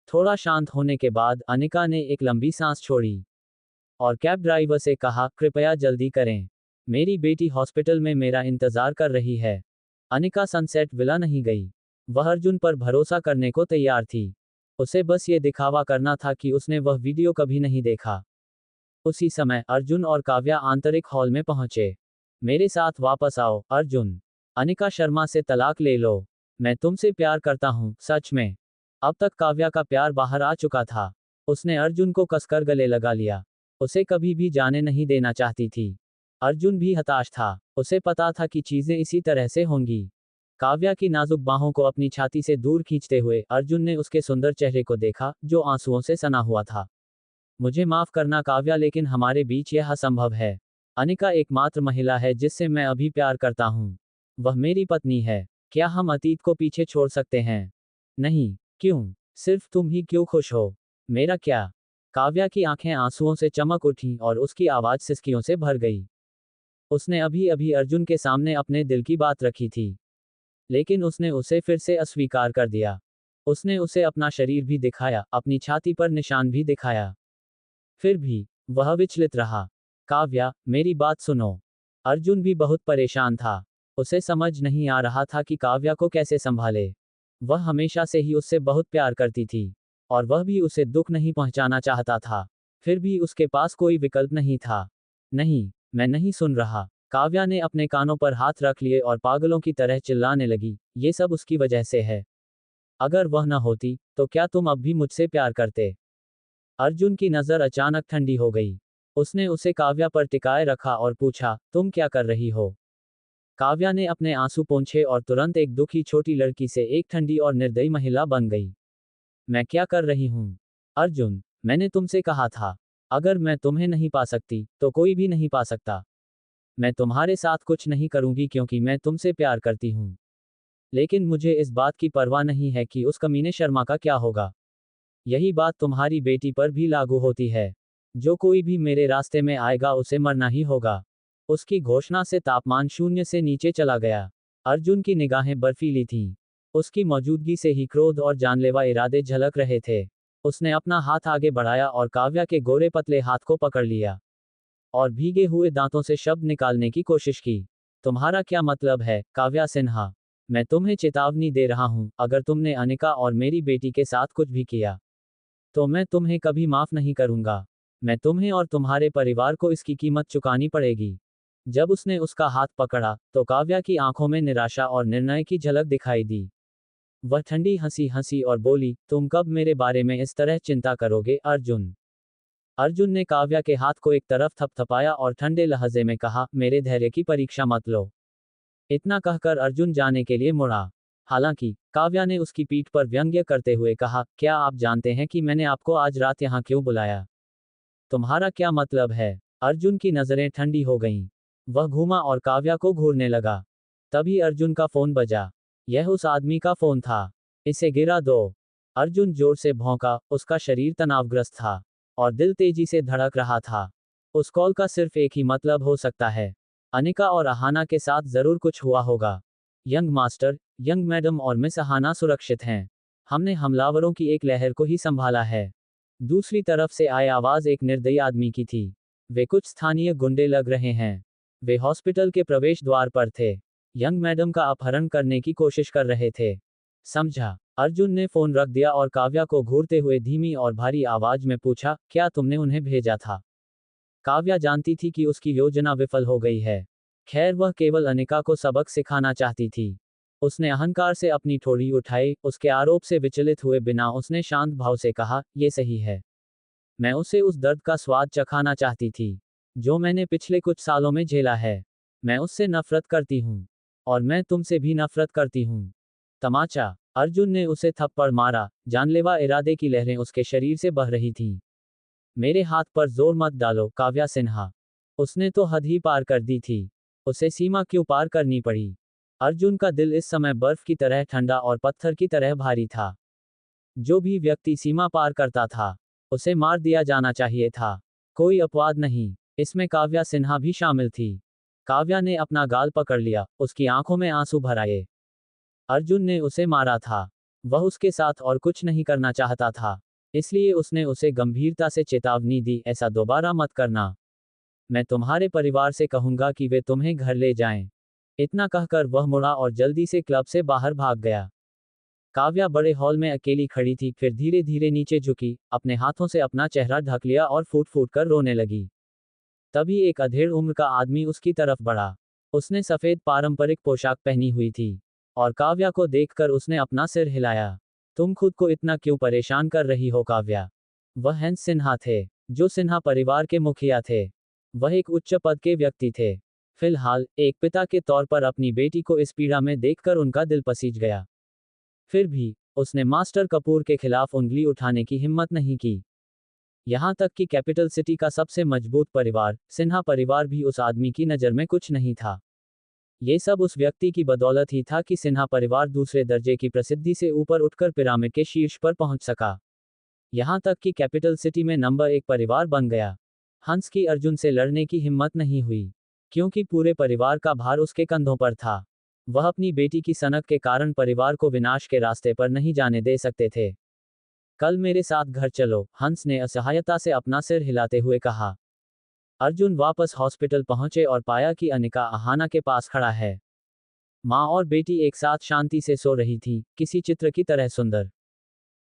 थोड़ा शांत होने के बाद अनिका ने एक लंबी सांस छोड़ी और कैब ड्राइवर से कहा, कृपया जल्दी करें, मेरी बेटी हॉस्पिटल में मेरा इंतजार कर रही है। अनिका सनसेट विला नहीं गई। वह अर्जुन पर भरोसा करने को तैयार थी। उसे बस ये दिखावा करना था कि उसने वह वीडियो कभी नहीं देखा। उसी समय अर्जुन और काव्या आंतरिक हॉल में पहुंचे। मेरे साथ वापस आओ अर्जुन। अनिका शर्मा से तलाक ले लो। मैं तुमसे प्यार करता हूं, सच में। अब तक काव्या का प्यार बाहर आ चुका था। उसने अर्जुन को कसकर गले लगा लिया। उसे कभी भी जाने नहीं देना चाहती थी। अर्जुन भी हताश था। उसे पता था कि चीजें इसी तरह से होंगी। काव्या की नाजुक बाहों को अपनी छाती से दूर खींचते हुए अर्जुन ने उसके सुंदर चेहरे को देखा, जो आंसुओं से सना हुआ था। मुझे माफ करना काव्या, लेकिन हमारे बीच यह असंभव है। अनिका एकमात्र महिला है जिससे मैं अभी प्यार करता हूँ। वह मेरी पत्नी है। क्या हम अतीत को पीछे छोड़ सकते हैं? नहीं। क्यों? सिर्फ तुम ही क्यों खुश हो? मेरा क्या? काव्या की आंखें आंसुओं से चमक उठी और उसकी आवाज सिसकियों से भर गई। उसने अभी अभी अर्जुन के सामने अपने दिल की बात रखी थी, लेकिन उसने उसे फिर से अस्वीकार कर दिया। उसने उसे अपना शरीर भी दिखाया, अपनी छाती पर निशान भी दिखाया। फिर भी वह विचलित रहा। काव्या, मेरी बात सुनो। अर्जुन भी बहुत परेशान था। उसे समझ नहीं आ रहा था कि काव्या को कैसे संभाले। वह हमेशा से ही उससे बहुत प्यार करती थी, और वह भी उसे दुख नहीं पहुंचाना चाहता था। फिर भी उसके पास कोई विकल्प नहीं था। नहीं, मैं नहीं सुन रहा। काव्या ने अपने कानों पर हाथ रख लिए और पागलों की तरह चिल्लाने लगी, ये सब उसकी वजह से है। अगर वह न होती, तो क्या तुम अब भी मुझसे प्यार करते? अर्जुन की नजर अचानक ठंडी हो गई। उसने उसे काव्या पर टिकाए रखा और पूछा, तुम क्या कर रही हो? काव्या ने अपने आंसू पोंछे और तुरंत एक दुखी छोटी लड़की से एक ठंडी और निर्दयी महिला बन गई। मैं क्या कर रही हूँ? अर्जुन, मैंने तुमसे कहा था, अगर मैं तुम्हें नहीं पा सकती, तो कोई भी नहीं पा सकता। मैं तुम्हारे साथ कुछ नहीं करूंगी क्योंकि मैं तुमसे प्यार करती हूँ। लेकिन मुझे इस बात की परवाह नहीं है कि उस कमीने शर्मा का क्या होगा। यही बात तुम्हारी बेटी पर भी लागू होती है। जो कोई भी मेरे रास्ते में आएगा उसे मरना ही होगा। उसकी घोषणा से तापमान शून्य से नीचे चला गया। अर्जुन की निगाहें बर्फीली थीं। उसकी मौजूदगी से ही क्रोध और जानलेवा इरादे झलक रहे थे। उसने अपना हाथ आगे बढ़ाया और काव्या के गोरे पतले हाथ को पकड़ लिया और भीगे हुए दांतों से शब्द निकालने की कोशिश की। तुम्हारा क्या मतलब है, काव्या सिन्हा? मैं तुम्हें चेतावनी दे रहा हूं, अगर तुमने अनिका और मेरी बेटी के साथ कुछ भी किया, तो मैं तुम्हें कभी माफ नहीं करूंगा। मैं तुम्हें और तुम्हारे परिवार को इसकी कीमत चुकानी पड़ेगी। जब उसने उसका हाथ पकड़ा, तो काव्या की आंखों में निराशा और निर्णय की झलक दिखाई दी। वह ठंडी हंसी हंसी और बोली, तुम कब मेरे बारे में इस तरह चिंता करोगे, अर्जुन? अर्जुन ने काव्या के हाथ को एक तरफ थपथपाया और ठंडे लहजे में कहा, मेरे धैर्य की परीक्षा मत लो। इतना कहकर अर्जुन जाने के लिए मुड़ा। हालांकि काव्या ने उसकी पीठ पर व्यंग्य करते हुए कहा, क्या आप जानते हैं कि मैंने आपको आज रात यहाँ क्यों बुलाया? तुम्हारा क्या मतलब है? अर्जुन की नजरें ठंडी हो गईं। वह घूमा और काव्या को घूरने लगा। तभी अर्जुन का फोन बजा। यह उस आदमी का फोन था। इसे गिरा दो। अर्जुन जोर से भौंका। उसका शरीर तनावग्रस्त था और दिल तेजी से धड़क रहा था। उस कॉल का सिर्फ एक ही मतलब हो सकता है। अनिका और अहाना के साथ जरूर कुछ हुआ होगा। यंग मास्टर, यंग मैडम और मिस अहाना सुरक्षित हैं। हमने हमलावरों की एक लहर को ही संभाला है। दूसरी तरफ से आए आवाज एक निर्दयी आदमी की थी। वे कुछ स्थानीय गुंडे लग रहे हैं। वे हॉस्पिटल के प्रवेश द्वार पर थे। यंग मैडम का अपहरण करने की कोशिश कर रहे थे। समझा। अर्जुन ने फोन रख दिया और काव्या को घूरते हुए धीमी और भारी आवाज में पूछा, क्या तुमने उन्हें भेजा था? काव्या जानती थी कि उसकी योजना विफल हो गई है। खैर, वह केवल अनिका को सबक सिखाना चाहती थी। उसने अहंकार से अपनी ठोड़ी उठाई। उसके आरोप से विचलित हुए बिना उसने शांत भाव से कहा, ये सही है। मैं उसे उस दर्द का स्वाद चखाना चाहती थी जो मैंने पिछले कुछ सालों में झेला है। मैं उससे नफरत करती हूँ। और मैं तुमसे भी नफरत करती हूँ। तमाचा। अर्जुन ने उसे थप्पड़ मारा। जानलेवा इरादे की लहरें उसके शरीर से बह रही थीं। मेरे हाथ पर जोर मत डालो, काव्या सिन्हा। उसने तो हद ही पार कर दी थी। उसे सीमा क्यों पार करनी पड़ी? अर्जुन का दिल इस समय बर्फ की तरह ठंडा और पत्थर की तरह भारी था। जो भी व्यक्ति सीमा पार करता था, उसे मार दिया जाना चाहिए था। कोई अपवाद नहीं। इसमें काव्या सिन्हा भी शामिल थी। काव्या ने अपना गाल पकड़ लिया। उसकी आंखों में आंसू भर आए। अर्जुन ने उसे मारा था। वह उसके साथ और कुछ नहीं करना चाहता था। इसलिए उसने उसे गंभीरता से चेतावनी दी, ऐसा दोबारा मत करना। मैं तुम्हारे परिवार से कहूंगा कि वे तुम्हें घर ले जाएं। इतना कहकर वह मुड़ा और जल्दी से क्लब से बाहर भाग गया। काव्या बड़े हॉल में अकेली खड़ी थी, फिर धीरे धीरे नीचे झुकी, अपने हाथों से अपना चेहरा ढक लिया और फूट फूट कर रोने लगी। तभी एक अधेड़ उम्र का आदमी उसकी तरफ बढ़ा। उसने सफेद पारंपरिक पोशाक पहनी हुई थी। और काव्या को देखकर उसने अपना सिर हिलाया। तुम खुद को इतना क्यों परेशान कर रही हो काव्या? वह हंस सिन्हा थे, जो सिन्हा परिवार के मुखिया थे। वह एक उच्च पद के व्यक्ति थे। फिलहाल, एक पिता के तौर पर अपनी बेटी को इस पीड़ा में देखकर उनका दिल पसीज गया। फिर भी, उसने मास्टर कपूर के खिलाफ उंगली उठाने की हिम्मत नहीं की। यहां तक कि कैपिटल सिटी का सबसे मजबूत परिवार, सिन्हा परिवार भी उस आदमी की नज़र में कुछ नहीं था। ये सब उस व्यक्ति की बदौलत ही था कि सिन्हा परिवार दूसरे दर्जे की प्रसिद्धि से ऊपर उठकर पिरामिड के शीर्ष पर पहुंच सका। यहां तक कि कैपिटल सिटी में नंबर 1 परिवार बन गया। हंस की अर्जुन से लड़ने की हिम्मत नहीं हुई, क्योंकि पूरे परिवार का भार उसके कंधों पर था। वह अपनी बेटी की सनक के कारण परिवार को विनाश के रास्ते पर नहीं जाने दे सकते थे। कल मेरे साथ घर चलो, हंस ने असहायता से अपना सिर हिलाते हुए कहा। अर्जुन वापस हॉस्पिटल पहुंचे और पाया कि अनिका अहाना के पास खड़ा है। माँ और बेटी एक साथ शांति से सो रही थी, किसी चित्र की तरह सुंदर।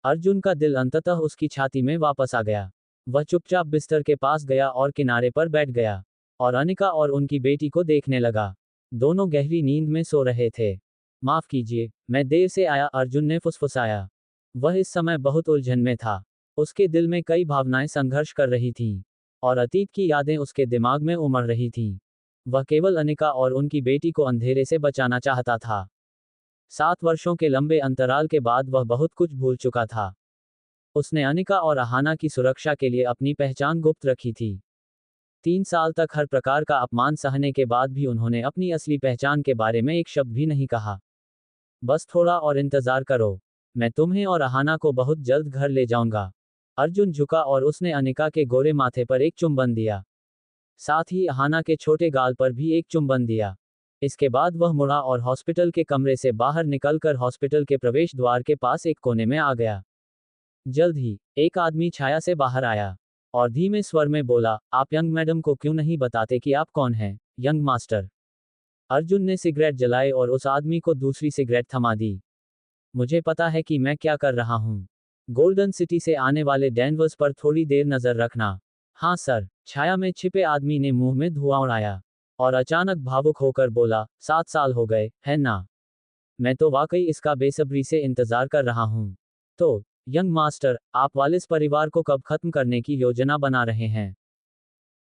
अर्जुन का दिल अंततः उसकी छाती में वापस आ गया। वह चुपचाप बिस्तर के पास गया और किनारे पर बैठ गया। और अनिका और उनकी बेटी को देखने लगा। दोनों गहरी नींद में सो रहे थे। माफ कीजिए, मैं देर से आया, अर्जुन ने फुसफुसाया। वह इस समय बहुत उलझन में था। उसके दिल में कई भावनाएं संघर्ष कर रही थीं। और अतीत की यादें उसके दिमाग में उमड़ रही थीं। वह केवल अनिका और उनकी बेटी को अंधेरे से बचाना चाहता था। 7 वर्षों के लंबे अंतराल के बाद वह बहुत कुछ भूल चुका था। उसने अनिका और अहाना की सुरक्षा के लिए अपनी पहचान गुप्त रखी थी। 3 साल तक हर प्रकार का अपमान सहने के बाद भी उन्होंने अपनी असली पहचान के बारे में एक शब्द भी नहीं कहा। बस थोड़ा और इंतजार करो। मैं तुम्हें और अहाना को बहुत जल्द घर ले जाऊंगा। अर्जुन झुका और उसने अनिका के गोरे माथे पर एक चुंबन दिया। साथ ही अहाना के छोटे गाल पर भी एक चुंबन दिया। इसके बाद वह मुड़ा और हॉस्पिटल के कमरे से बाहर निकलकर हॉस्पिटल के प्रवेश द्वार के पास एक कोने में आ गया। जल्द ही, एक आदमी छाया से बाहर आया। और धीमे स्वर में बोला, आप यंग मैडम को क्यों नहीं बताते कि आप कौन हैं, यंग मास्टर? अर्जुन ने सिगरेट जलाई और उस आदमी को दूसरी सिगरेट थमा दी। मुझे पता है कि मैं क्या कर रहा हूँ। गोल्डन सिटी से आने वाले डैनवर्स पर थोड़ी देर नजर रखना। हाँ सर, छाया में छिपे आदमी ने मुंह में धुआं उड़ाया। और अचानक भावुक होकर बोला, 7 साल हो गए, है ना? मैं तो वाकई इसका बेसब्री से इंतजार कर रहा हूँ। तो, यंग मास्टर, आप वालिस परिवार को कब खत्म करने की योजना बना रहे हैं?